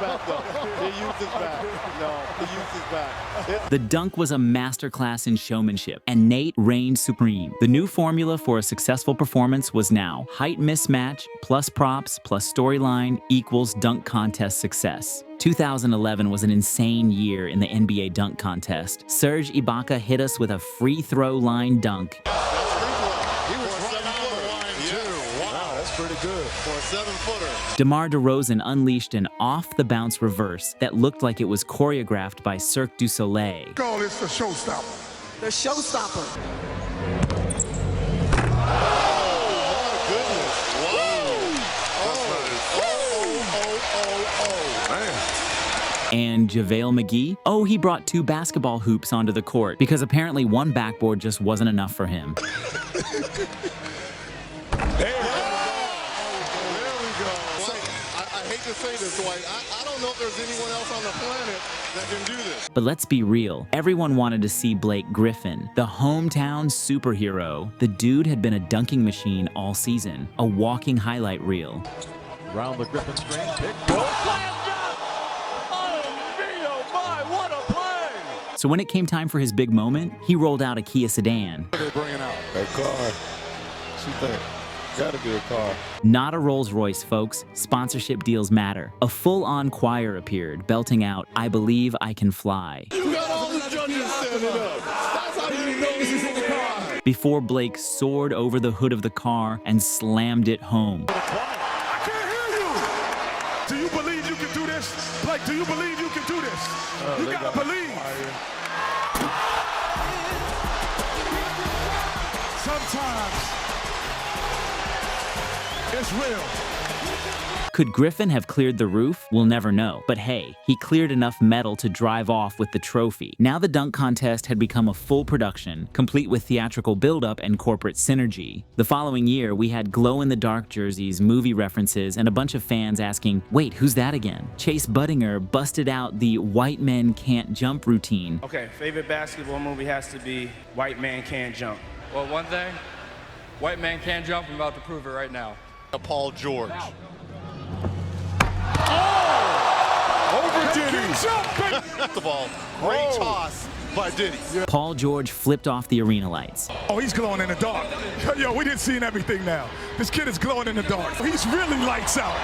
Speaker 19: Back, though. He used his back. No, he used his back.
Speaker 1: The dunk was a masterclass in showmanship, and Nate reigned supreme. The new formula for a successful performance was now height mismatch plus props plus storyline equals dunk contest success. 2011 was an insane year in the NBA dunk contest. Serge Ibaka hit us with a free throw line dunk.
Speaker 19: Pretty good for a 7-footer.
Speaker 1: DeMar DeRozan unleashed an off-the-bounce reverse that looked like it was choreographed by Cirque du Soleil.
Speaker 19: Call this the showstopper.
Speaker 12: The showstopper.
Speaker 1: And JaVale McGee? Oh, he brought 2 basketball hoops onto the court because apparently one backboard just wasn't enough for him.
Speaker 19: To say this, Dwight. I don't know if there's anyone else on the planet that can do this.
Speaker 1: But let's be real. Everyone wanted to see Blake Griffin, the hometown superhero. The dude had been a dunking machine all season, a walking highlight reel.
Speaker 2: Around the Griffin screen, pick, goal, slam dunk! Oh my, what a play!
Speaker 1: So when it came time for his big moment, he rolled out a Kia sedan.
Speaker 19: What are they bringing out? A car. What you think? Gotta be a car.
Speaker 1: Not a Rolls Royce, folks. Sponsorship deals matter. A full-on choir appeared, belting out, "I Believe I Can Fly."
Speaker 19: You got all the judges standing up. That's how you know this is in the car.
Speaker 1: Before Blake soared over the hood of the car and slammed it home.
Speaker 19: I can't hear you. Do you believe you can do this? Blake, do you believe you can do this? You gotta believe. Sometimes
Speaker 7: It's real.
Speaker 1: Could Griffin have cleared the roof? We'll never know. But hey, he cleared enough metal to drive off with the trophy. Now the dunk contest had become a full production, complete with theatrical buildup and corporate synergy. The following year, we had glow-in-the-dark jerseys, movie references, and a bunch of fans asking, wait, who's that again? Chase Budinger busted out the white men can't jump routine.
Speaker 9: Okay, favorite basketball movie has to be White Man Can't Jump.
Speaker 12: Well, one thing, white man can't jump. I'm about to prove it right now.
Speaker 19: Paul George.
Speaker 7: Over Diddy.
Speaker 19: The ball. Great toss by Diddy.
Speaker 1: Paul George flipped off the arena lights.
Speaker 7: Oh, he's glowing in the dark. Yo, we didn't see everything now. This kid is glowing in the dark. He's really lights out.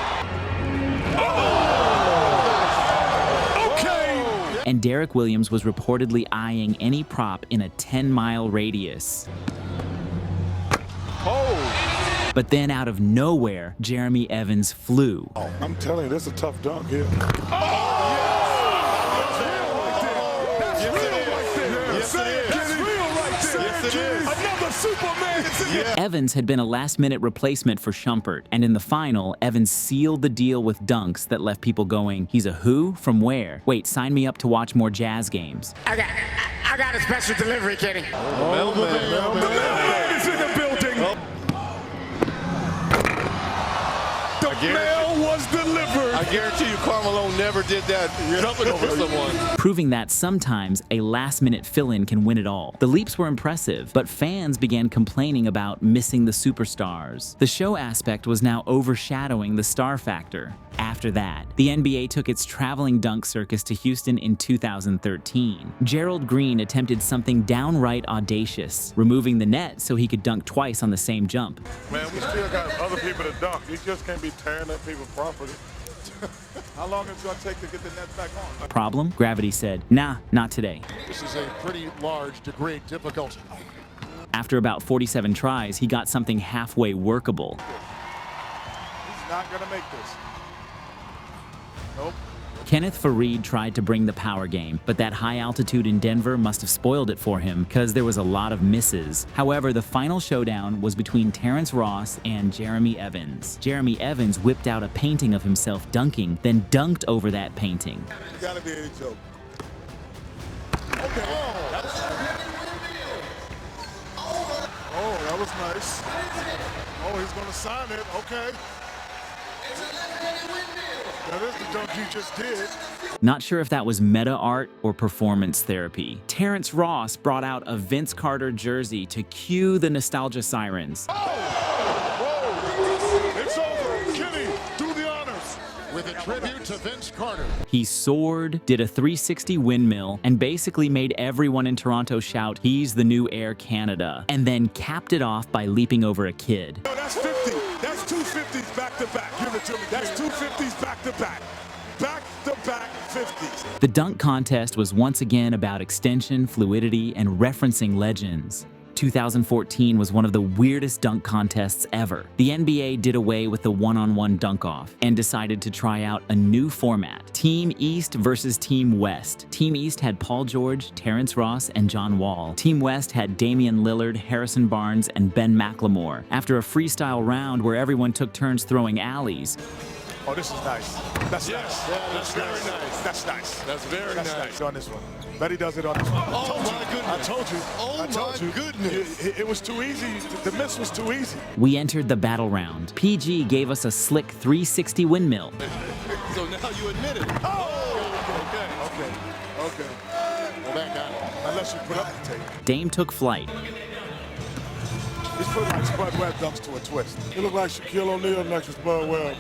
Speaker 7: Oh! Okay.
Speaker 1: And Derek Williams was reportedly eyeing any prop in a 10-mile radius. But then out of nowhere, Jeremy Evans flew.
Speaker 7: Oh, I'm telling you, this is a tough dunk here.
Speaker 1: Evans had been a last-minute replacement for Shumpert, and in the final, Evans sealed the deal with dunks that left people going, he's a who? From where? Wait, sign me up to watch more Jazz games.
Speaker 14: I got a special delivery, Kenny.
Speaker 7: The mailman is in the building. The mail was delivered.
Speaker 19: I guarantee you Carmelo never did that jumping over someone.
Speaker 1: Proving that sometimes a last-minute fill-in can win it all. The leaps were impressive, but fans began complaining about missing the superstars. The show aspect was now overshadowing the star factor. After that, the NBA took its traveling dunk circus to Houston in 2013. Gerald Green attempted something downright audacious, removing the net so he could dunk twice on the same jump.
Speaker 7: Man, we still got other people to dunk. You just can't be tearing up people's property. How long is it going to take to get the net back on?
Speaker 1: Problem? Gravity said, nah, not today.
Speaker 7: This is a pretty large degree of difficulty.
Speaker 1: After about 47 tries, he got something halfway workable.
Speaker 7: He's not going to make this. Nope.
Speaker 1: Kenneth Faried tried to bring the power game, but that high altitude in Denver must have spoiled it for him because there was a lot of misses. However, the final showdown was between Terrence Ross and Jeremy Evans. Jeremy Evans whipped out a painting of himself dunking, then dunked over that painting.
Speaker 7: You gotta be a joke. Okay. Oh, that was nice. Oh, he's gonna sign it. Okay. That is the dunk he just did.
Speaker 1: Not sure if that was meta art or performance therapy. Terrence Ross brought out a Vince Carter jersey to cue the nostalgia sirens.
Speaker 7: Whoa! It's over. Kenny, do the honors. With a tribute to Vince Carter.
Speaker 1: He soared, did a 360 windmill, and basically made everyone in Toronto shout, he's the new Air Canada, and then capped it off by leaping over a kid.
Speaker 7: No, that's 50. That's two 50s back to back. Give it to me. That's two 50s back to back. Back to back 50s.
Speaker 1: The dunk contest was once again about extension, fluidity, and referencing legends. 2014 was one of the weirdest dunk contests ever. The NBA did away with the one-on-one dunk-off and decided to try out a new format. Team East versus Team West. Team East had Paul George, Terrence Ross, and John Wall. Team West had Damian Lillard, Harrison Barnes, and Ben McLemore. After a freestyle round where everyone took turns throwing alleys,
Speaker 7: oh, this is nice. That's nice. Yeah, that's very nice. That's nice.
Speaker 19: That's very nice.
Speaker 7: On this one. Bet he does it on this one.
Speaker 19: Oh, my goodness.
Speaker 7: I told you.
Speaker 19: Oh, my goodness.
Speaker 7: It was too easy. The miss was too easy.
Speaker 1: we entered the battle round. PG gave us a slick 360 windmill.
Speaker 19: So now you admit it.
Speaker 7: Oh! Okay. Well, back on it. Unless you put up the tape.
Speaker 1: Dame took flight.
Speaker 7: He's put like Spud Webb dumps to a twist. He looked like Shaquille O'Neal next to Spud Webb.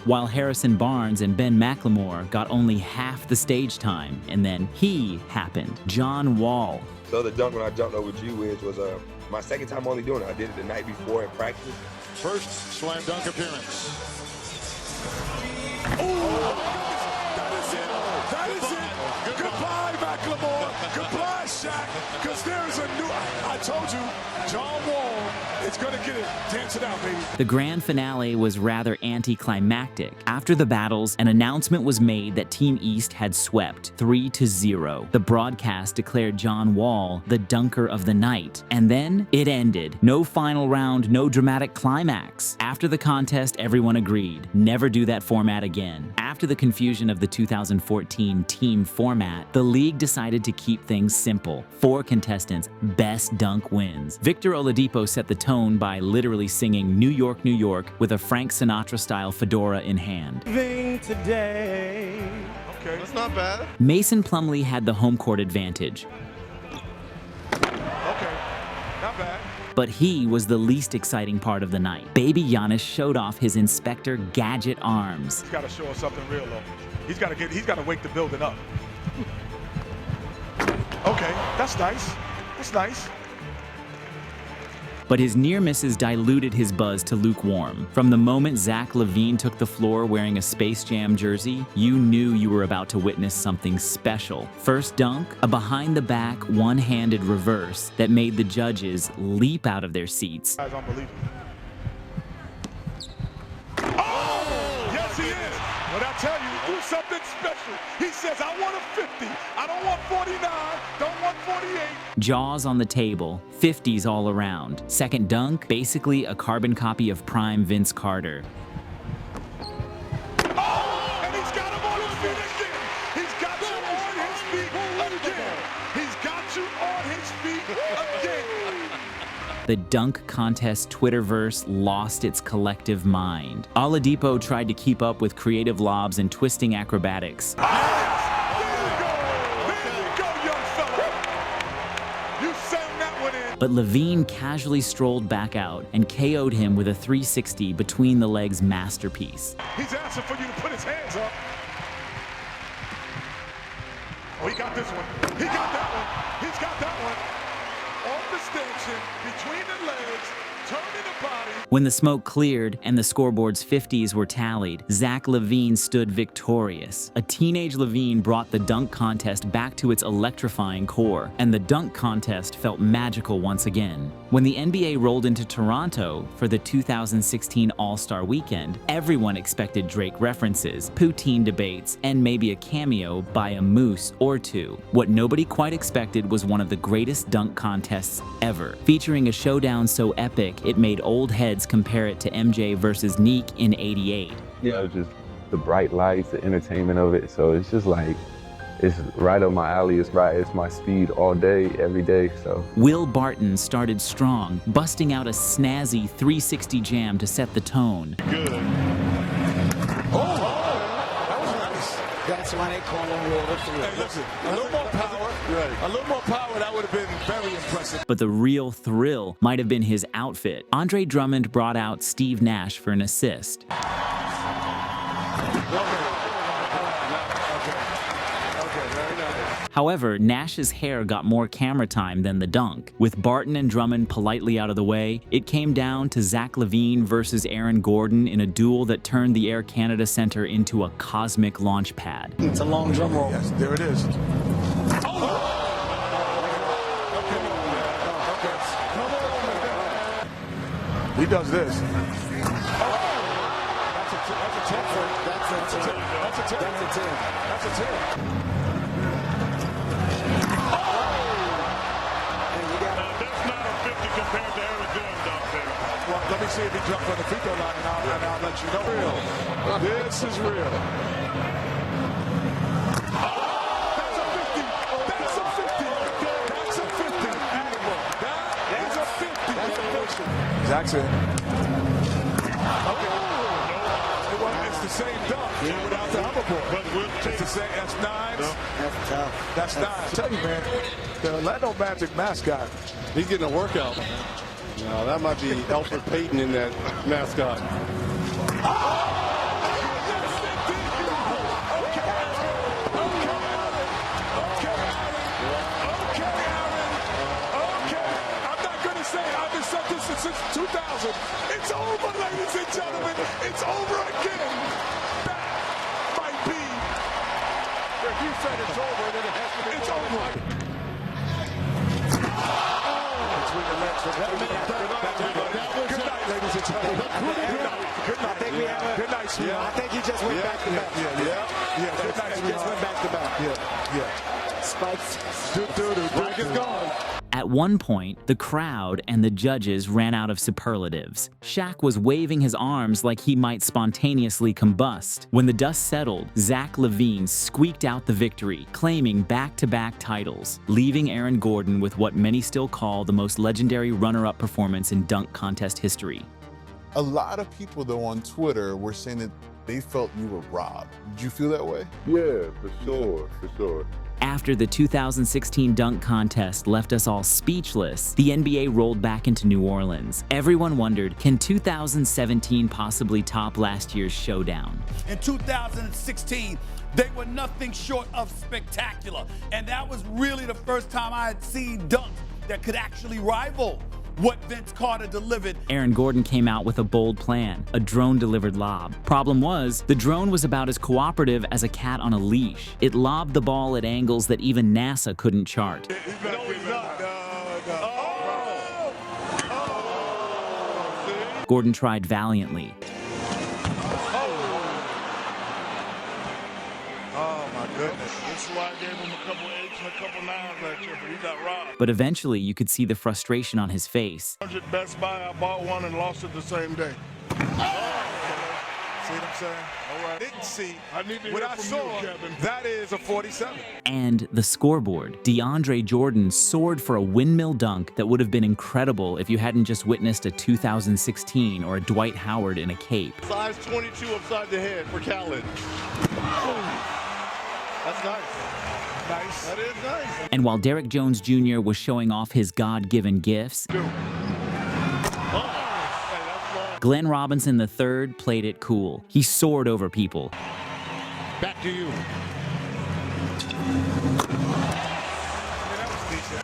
Speaker 1: While Harrison Barnes and Ben McLemore got only half the stage time, and then he happened. John Wall.
Speaker 24: The other dunk when I jumped over G-Wedge was my second time only doing it. I did it the night before in practice.
Speaker 7: First slam dunk appearance. That is it. Goodbye, McLemore. Goodbye, Shaq. Because there is a new. I told you, John Wall is going to get it. Dance it out, baby.
Speaker 1: The grand finale was rather anticlimactic. After the battles, an announcement was made that Team East had swept 3-0. The broadcast declared John Wall the dunker of the night. And then it ended. No final round, no dramatic climax. After the contest, everyone agreed. Never do that format again. After the confusion of the 2014 team format, the league decided to keep things simple. 4 contestants, best dunk wins. Victor Oladipo set the tone by literally singing New York, New York with a Frank Sinatra-style fedora in hand.
Speaker 7: Today. Okay, that's not bad.
Speaker 1: Mason Plumlee had the home court advantage.
Speaker 7: Okay, not bad.
Speaker 1: But he was the least exciting part of the night. Baby Giannis showed off his Inspector Gadget arms.
Speaker 7: He's got to show us something real, though. He's got to wake the building up. Okay, that's nice. That's nice.
Speaker 1: But his near misses diluted his buzz to lukewarm. From the moment Zach LaVine took the floor wearing a Space Jam jersey, you knew you were about to witness something special. First dunk, a behind-the-back, one-handed reverse that made the judges leap out of their seats.
Speaker 7: That's unbelievable. Oh! Yes, he is. But I tell you, do something special. He says, I want a 50. I don't want 49. Don't want 48.
Speaker 1: Jaws on the table, 50s all around. Second dunk, basically a carbon copy of prime Vince Carter.
Speaker 7: Oh! And he's got him on his feet again. He's got you on his feet again. He's got you on his feet again.
Speaker 1: The dunk contest Twitterverse lost its collective mind. Oladipo tried to keep up with creative lobs and twisting acrobatics. But LaVine casually strolled back out and KO'd him with a 360 between the legs masterpiece.
Speaker 7: He's asking for you to put his hands up. Oh, he got this one. He got that one. He's got that one. Off the stanchion, between the legs, turning the body.
Speaker 1: When the smoke cleared and the scoreboard's 50s were tallied, Zach LaVine stood victorious. A teenage LaVine brought the dunk contest back to its electrifying core, and the dunk contest felt magical once again. When the NBA rolled into Toronto for the 2016 All-Star Weekend, everyone expected Drake references, poutine debates, and maybe a cameo by a moose or two. What nobody quite expected was one of the greatest dunk contests ever, featuring a showdown so epic it made old heads compare it to MJ versus Neek in '88.
Speaker 10: Yeah, just the bright lights, the entertainment of it. So it's just like, it's right up my alley. It's my speed all day, every day. So
Speaker 1: Will Barton started strong, busting out a snazzy 360 jam to set the tone.
Speaker 7: Good. Oh, that was nice.
Speaker 19: That's why they call him Water 3.
Speaker 7: Hey, listen, a little more power. Right. A little more power, that would have been very impressive.
Speaker 1: But the real thrill might have been his outfit. Andre Drummond brought out Steve Nash for an assist. However, Nash's hair got more camera time than the dunk. With Barton and Drummond politely out of the way, it came down to Zach LaVine versus Aaron Gordon in a duel that turned the Air Canada Centre into a cosmic launch pad.
Speaker 19: It's a long drum roll.
Speaker 7: Yes, there it is. He does this. That's a 10. That's a 10. That's a 10. Compared to Aaron Gordon, well, let me see if he jumps on the free throw line, and I'll let you know. Real. This is real. That's a 50. That's a 50. That's a 50. That is a 50. That's a 50. Jackson. Okay. It's the same dunk without the hoverboard. It's the same. That's 9.
Speaker 19: That's tough.
Speaker 7: That's 9. I tell you, man, the Orlando Magic mascot,
Speaker 19: he's getting a workout. No, that might be Alfred Payton in that mascot.
Speaker 7: Since 2000, it's over, ladies and gentlemen. It's over again. That might be. If you said it's over, then it has to be. It's over. Between the legs.
Speaker 19: Good night, sweetheart. I think he just went back to back. Good night, he just went back to back. Spikes. Break is gone.
Speaker 1: At one point, the crowd and the judges ran out of superlatives. Shaq was waving his arms like he might spontaneously combust. When the dust settled, Zach LaVine squeaked out the victory, claiming back-to-back titles, leaving Aaron Gordon with what many still call the most legendary runner-up performance in dunk contest history.
Speaker 13: A lot of people, though, on Twitter were saying that they felt you were robbed. Did you feel that way?
Speaker 3: Yeah, for sure.
Speaker 1: After the 2016 dunk contest left us all speechless, the NBA rolled back into New Orleans. Everyone wondered, can 2017 possibly top last year's showdown?
Speaker 15: In 2016, they were nothing short of spectacular. And that was really the first time I had seen dunks that could actually rival what Vince Carter delivered.
Speaker 1: Aaron Gordon came out with a bold plan, a drone-delivered lob. Problem was, the drone was about as cooperative as a cat on a leash. It lobbed the ball at angles that even NASA couldn't chart. Gordon tried valiantly.
Speaker 19: Oh my goodness. This is why I gave him a couple 8s and a couple 9s last year, but he got robbed.
Speaker 1: But eventually, you could see the frustration on his face.
Speaker 19: Best Buy, I bought one and lost it the same day. See what I'm saying? All right. Didn't see what I saw. That is a 47.
Speaker 1: And the scoreboard. DeAndre Jordan soared for a windmill dunk that would have been incredible if you hadn't just witnessed a 2016 or a Dwight Howard in a cape.
Speaker 19: Size 22 upside the head for Khaled. That's nice. Nice. That is nice.
Speaker 1: And while Derrick Jones Jr. was showing off his God-given gifts, Glenn Robinson III played it cool. He soared over people.
Speaker 19: Back to you.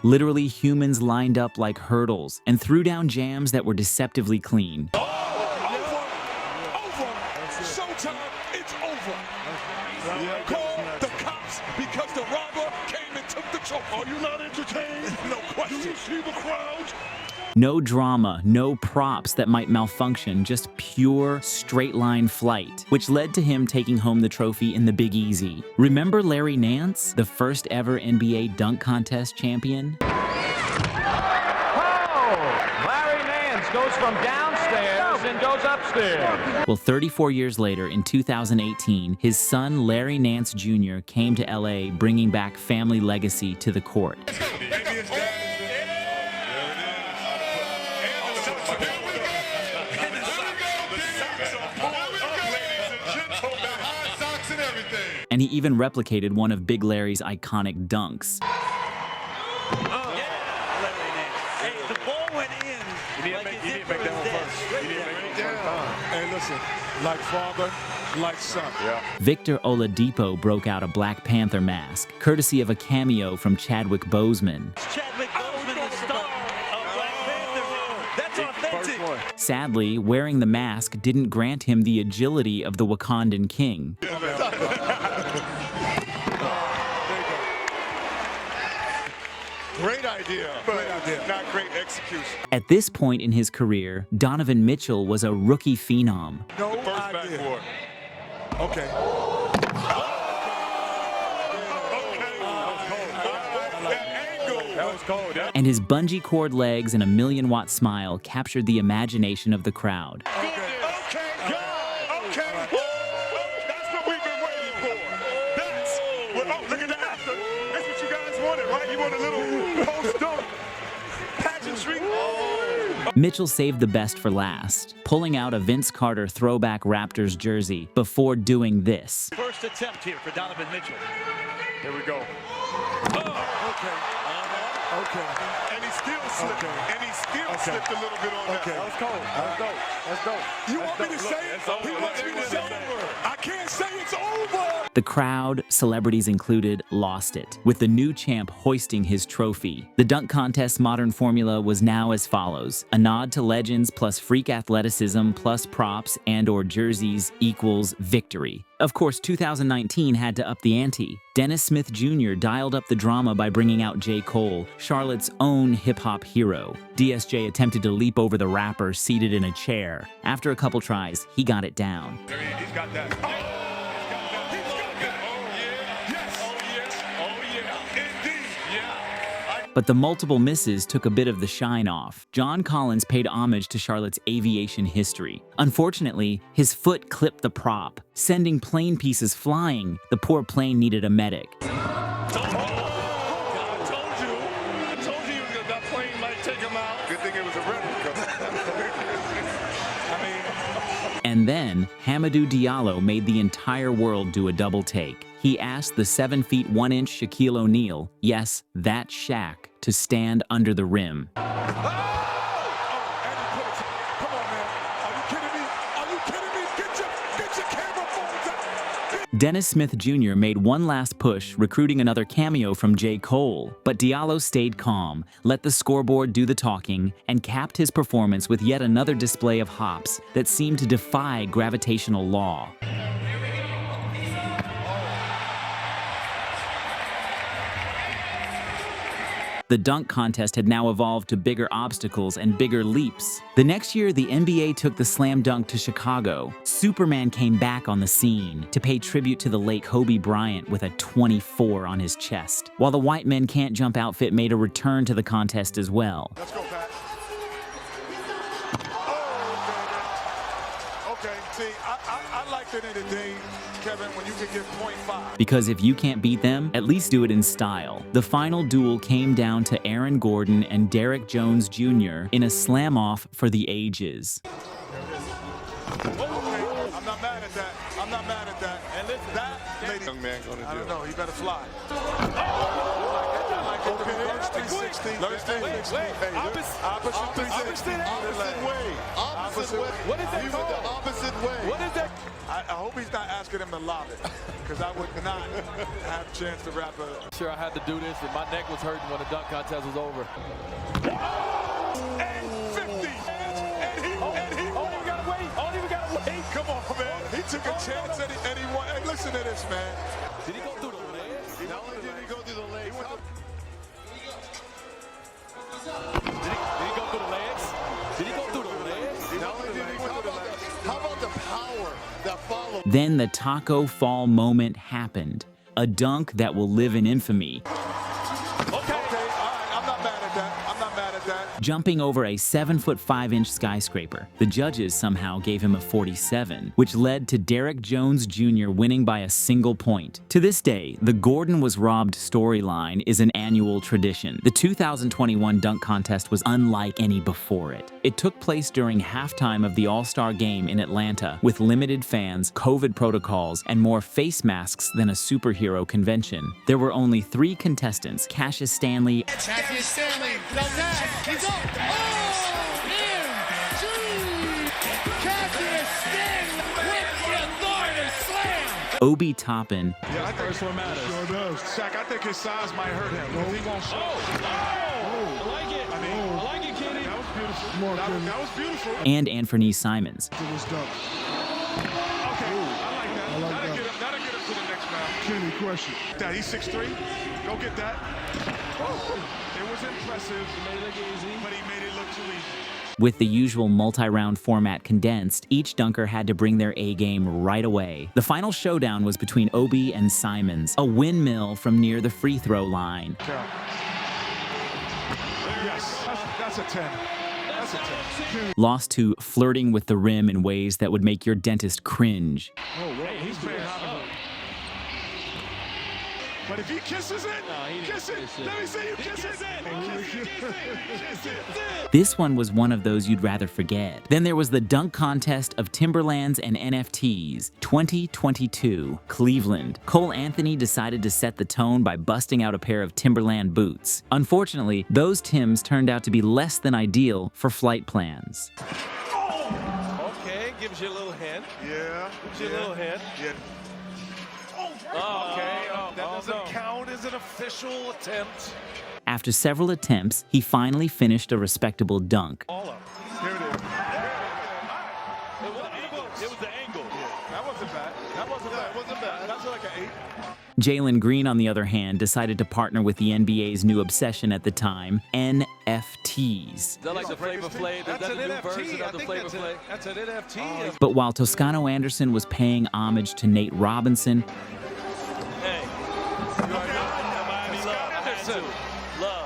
Speaker 1: Literally, humans lined up like hurdles and threw down jams that were deceptively clean.
Speaker 19: Over. Showtime. It's over. Call the cops because the robber came and took the trophy. Are you not entertained? No question. Do you see the crowd?
Speaker 1: No drama, no props that might malfunction, just pure straight-line flight, which led to him taking home the trophy in the Big Easy. Remember Larry Nance, the first ever NBA dunk contest champion?
Speaker 2: Oh! Larry Nance goes from downstairs and goes upstairs.
Speaker 1: Well, 34 years later, in 2018, his son Larry Nance Jr. came to LA, bringing back family legacy to the court. And he even replicated one of Big Larry's iconic dunks.
Speaker 15: Hey, the ball went in.
Speaker 19: You need to make that one first. You need to make it one. Hey, listen, like father, like son. Yeah.
Speaker 1: Victor Oladipo broke out a Black Panther mask, courtesy of a cameo from Chadwick Boseman.
Speaker 15: Chadwick Boseman, the star of Black Panther. That's authentic.
Speaker 1: Sadly, wearing the mask didn't grant him the agility of the Wakandan king.
Speaker 19: Great idea. Great idea. Not great execution.
Speaker 1: At this point in his career, Donovan Mitchell was a rookie phenom.
Speaker 19: No idea. Okay. That was cold.
Speaker 1: And his bungee cord legs and a million-watt smile captured the imagination of the crowd. Mitchell saved the best for last, pulling out a Vince Carter throwback Raptors jersey before doing this.
Speaker 15: First attempt here for Donovan Mitchell.
Speaker 19: Here we go. Oh, okay. Okay. And he still slipped. Okay. And he still slipped a little bit on that. Okay. That was cold. That's dope. That's dope. You want me to say it? He wants me to say it. I can't say it's over.
Speaker 1: The crowd, celebrities included, lost it, with the new champ hoisting his trophy. The dunk contest's modern formula was now as follows: a nod to legends plus freak athleticism plus props and/or jerseys equals victory. Of course, 2019 had to up the ante. Dennis Smith Jr. dialed up the drama by bringing out J. Cole, Charlotte's own hip-hop hero. DSJ attempted to leap over the rapper seated in a chair. After a couple tries, he got it down.
Speaker 19: He's got that. Oh, he's got that. Oh, yeah. Yes. Oh, yeah. Oh, yeah. Indeed. Yeah.
Speaker 1: But the multiple misses took a bit of the shine off. John Collins paid homage to Charlotte's aviation history. Unfortunately, his foot clipped the prop, sending plane pieces flying. The poor plane needed a medic. And then, Hamidou Diallo made the entire world do a double take. He asked the 7 feet 1 inch Shaquille O'Neal, yes, that Shaq, to stand under the rim. Dennis Smith Jr. made one last push, recruiting another cameo from J. Cole. But Diallo stayed calm, let the scoreboard do the talking, and capped his performance with yet another display of hops that seemed to defy gravitational law. The dunk contest had now evolved to bigger obstacles and bigger leaps. The next year, the NBA took the slam dunk to Chicago. Superman came back on the scene to pay tribute to the late Kobe Bryant with a 24 on his chest, while the white men can't jump outfit made a return to the contest as well.
Speaker 19: Let's go, Pat. Okay, see, I like it in the day, Kevin, when you can get 0.5.
Speaker 1: Because if you can't beat them, at least do it in style. The final duel came down to Aaron Gordon and Derek Jones Jr. in a slam-off for the ages.
Speaker 19: Okay, I'm not mad at that. I'm not mad at that. And listen, that lady, young man gonna do. I don't know. He better fly. Okay, Thursday 16. Thursday 16. Opposite way. What is that? He went the opposite way. What is that? I hope he's not asking him to lob it, because I would not have a chance to wrap it.
Speaker 2: Sure, I had to do this, and my neck was hurting when the dunk contest was over.
Speaker 19: And 50. And he only gotta wait. Only we gotta wait. Come on, man. He took a chance and he won. Hey, listen to this, man.
Speaker 2: Did he go through the legs?
Speaker 19: Not only did he go through the legs.
Speaker 2: Did he go through the legs? Did he go through the legs?
Speaker 19: Not only did he go through the legs. How about the power that followed?
Speaker 1: Then the taco fall moment happened. A dunk that will live in infamy.
Speaker 19: Okay, all right. I'm not mad at that. I'm not mad at that.
Speaker 1: Jumping over a 7'5" skyscraper. The judges somehow gave him a 47, which led to Derek Jones Jr. winning by a single point. To this day, the Gordon was robbed storyline is an annual tradition. The 2021 dunk contest was unlike any before it. It took place during halftime of the All-Star Game in Atlanta, with limited fans, COVID protocols, and more face masks than a superhero convention. There were only 3 contestants: Cassius Stanley,
Speaker 14: Cassius Stanley, he's up. Oh, Cassius Stanley with the authority slam.
Speaker 1: Obi Toppin,
Speaker 19: Yeah, I think one matters. Sure does. Shaq, I think his size might hurt him. He won't show.
Speaker 2: I like it. I like it, Kenny.
Speaker 19: That was beautiful. That was beautiful.
Speaker 1: and Anthony Simons.
Speaker 19: Okay, I like that. That'll get him to the next round. Kenny, question. That he's 6'3". Go get that. It was impressive. He made it look easy, but he made it look too easy.
Speaker 1: With the usual multi-round format condensed, each dunker had to bring their A-game right away. The final showdown was between Obi and Simons, a windmill from near the free throw line.
Speaker 19: Yes, that's a 10. That's a 10.
Speaker 1: Lost to flirting with the rim in ways that would make your dentist cringe.
Speaker 19: Oh, well, he's paying homage. But if he kisses it, kiss it. Let me see you kiss it. Kiss it.
Speaker 1: This one was one of those you'd rather forget. Then there was the dunk contest of Timberlands and NFTs, 2022, Cleveland. Cole Anthony decided to set the tone by busting out a pair of Timberland boots. Unfortunately, those Tims turned out to be less than ideal for flight plans.
Speaker 2: Okay, gives you a little hint.
Speaker 19: Yeah.
Speaker 2: Gives you a little hint.
Speaker 19: Yeah.
Speaker 2: Okay.
Speaker 19: That doesn't count as an official attempt.
Speaker 1: After several attempts, he finally finished a respectable dunk.
Speaker 19: All up. Here it is.
Speaker 2: It was the angle.
Speaker 19: That wasn't bad. That wasn't bad. That's like an 8.
Speaker 1: Jalen Green, on the other hand, decided to partner with the NBA's new obsession at the time, NFTs.
Speaker 2: Is that like the Flavor Flav? That's an NFT. I think that's an NFT.
Speaker 1: But while Toscano Anderson was paying homage to Nate Robinson,
Speaker 2: Hey, Miami Love. Love.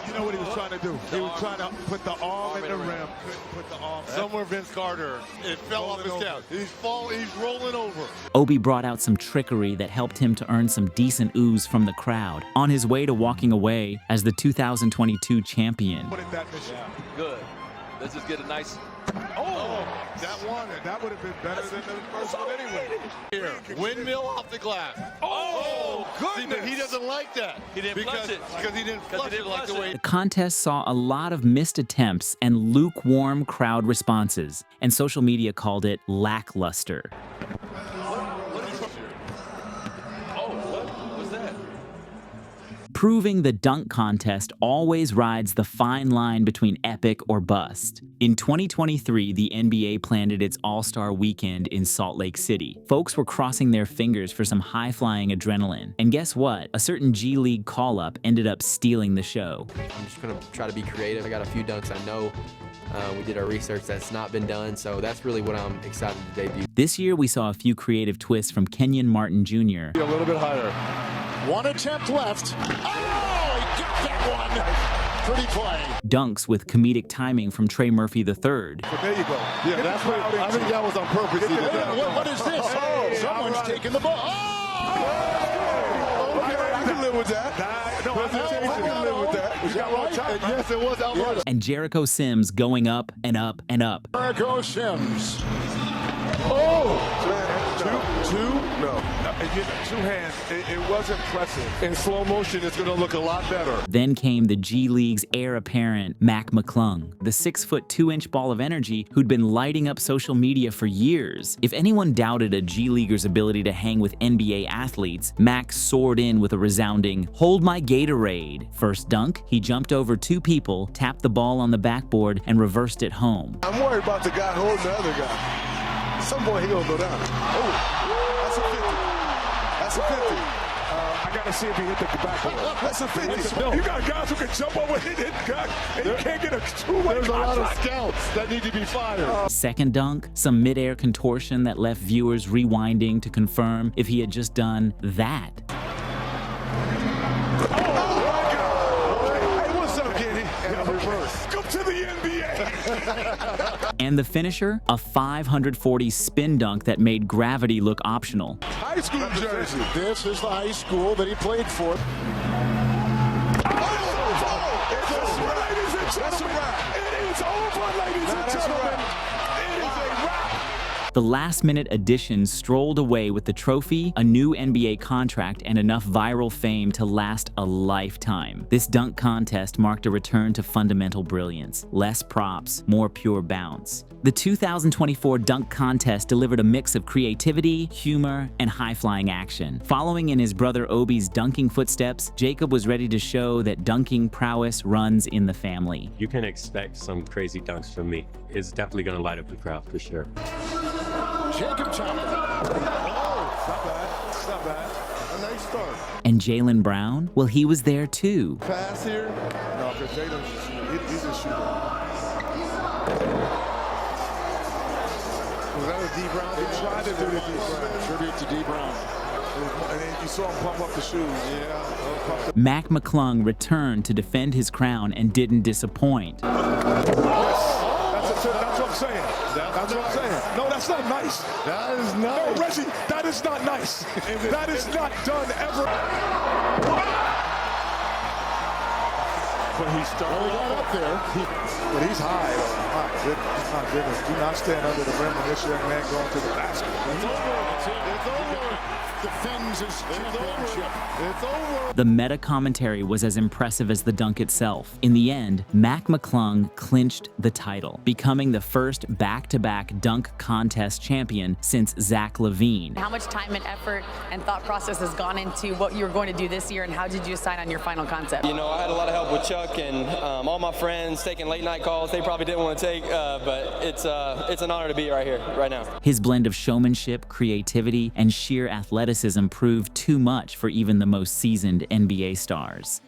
Speaker 19: You know what he was trying to do? He was trying to put the arm in the rim. Put the arm somewhere. Vince Carter. It fell off his couch. He's rolling over.
Speaker 1: Obi brought out some trickery that helped him to earn some decent ooze from the crowd on his way to walking away as the 2022 champion.
Speaker 2: Good. Let's just get a nice.
Speaker 19: That would have been better than the first one anyway.
Speaker 23: Here, windmill off the glass.
Speaker 2: Oh, goodness.
Speaker 23: See, but he doesn't like that.
Speaker 2: He didn't flush it.
Speaker 23: Because he didn't flush it like the way.
Speaker 1: The contest saw a lot of missed attempts and lukewarm crowd responses, and social media called it lackluster. Proving the dunk contest always rides the fine line between epic or bust. In 2023, the NBA planned its All-Star Weekend in Salt Lake City. Folks were crossing their fingers for some high-flying adrenaline. And guess what? A certain G League call-up ended up stealing the show.
Speaker 11: I'm just gonna try to be creative. I got a few dunks I know. We did our research that's not been done, so that's really what I'm excited to debut.
Speaker 1: This year, we saw a few creative twists from Kenyon Martin Jr.
Speaker 19: A little bit higher.
Speaker 7: One attempt left. Oh, he got that one. Pretty play.
Speaker 1: Dunks with comedic timing from Trey Murphy III.
Speaker 19: There you go. Yeah, that's what I think that was on purpose.
Speaker 7: What is this? Oh, someone's taking the ball. Oh!
Speaker 19: Okay, I can live with that. No, I can live with that. Was that right? Yes, it was Alvarez.
Speaker 1: And Jericho Sims going up and up and up.
Speaker 7: Jericho Sims.
Speaker 19: Oh! No. Two hands. It was impressive. In slow motion, it's going to look a lot better.
Speaker 1: Then came the G League's heir apparent, Mac McClung, the 6-foot 2-inch ball of energy who'd been lighting up social media for years. If anyone doubted a G Leaguer's ability to hang with NBA athletes, Mac soared in with a resounding, "Hold my Gatorade." First dunk, he jumped over 2 people, tapped the ball on the backboard, and reversed it home.
Speaker 19: I'm worried about the guy holding the other guy. Some boy, he gonna go down. Oh, that's a 50. That's a 50. I gotta see if he hit the backboard. That's a 50. You got guys who can jump over hit guy, and you can't get a two-way. There's a lot of scouts that need to be fired.
Speaker 1: Second dunk, some midair contortion that left viewers rewinding to confirm if he had just done that.
Speaker 19: Come to the NBA.
Speaker 1: And the finisher, a 540 spin dunk that made gravity look optional.
Speaker 19: High school jersey.
Speaker 7: This is the high school that he played for.
Speaker 19: That's a wrap. It is over, ladies and gentlemen. It is a wrap.
Speaker 1: The last-minute addition strolled away with the trophy, a new NBA contract, and enough viral fame to last a lifetime. This dunk contest marked a return to fundamental brilliance. Less props, more pure bounce. The 2024 dunk contest delivered a mix of creativity, humor, and high-flying action. Following in his brother Obi's dunking footsteps, Jacob was ready to show that dunking prowess runs in the family.
Speaker 16: You can expect some crazy dunks from me. It's definitely going to light up the crowd for sure.
Speaker 7: Jacob Thompson.
Speaker 19: Oh, not bad. It's not bad. A nice start.
Speaker 1: And Jaylen Brown? Well, he was there too.
Speaker 19: Pass here. No, because Jaylen's he's a shooter. Was that a D. Brown? They tried to do the D. Brown.
Speaker 7: Tribute to D. Brown.
Speaker 19: And then you saw him pump up the shoes. Yeah.
Speaker 1: Mac McClung returned to defend his crown and didn't disappoint.
Speaker 19: That's what I'm saying. That's what I'm saying. No, that's not nice.
Speaker 7: That is nice.
Speaker 19: No, Reggie, that is not nice. That is not done ever. But he started
Speaker 7: up there.
Speaker 19: But he's high. My goodness, my goodness. Do not stand under the rim when this young man going to the basket.
Speaker 7: It's over. It's over. Defends his championship.
Speaker 19: It's over.
Speaker 1: The meta commentary was as impressive as the dunk itself. In the end, Mac McClung clinched the title, becoming the first back-to-back dunk contest champion since Zach LaVine.
Speaker 17: How much time and effort and thought process has gone into what you were going to do this year, and how did you decide on your final concept?
Speaker 12: You know, I had a lot of help with Chuck.
Speaker 4: luck, and all my friends taking late night calls they probably didn't want to take, but it's an honor to be right here, right now.
Speaker 1: His blend of showmanship, creativity, and sheer athleticism proved too much for even the most seasoned NBA stars.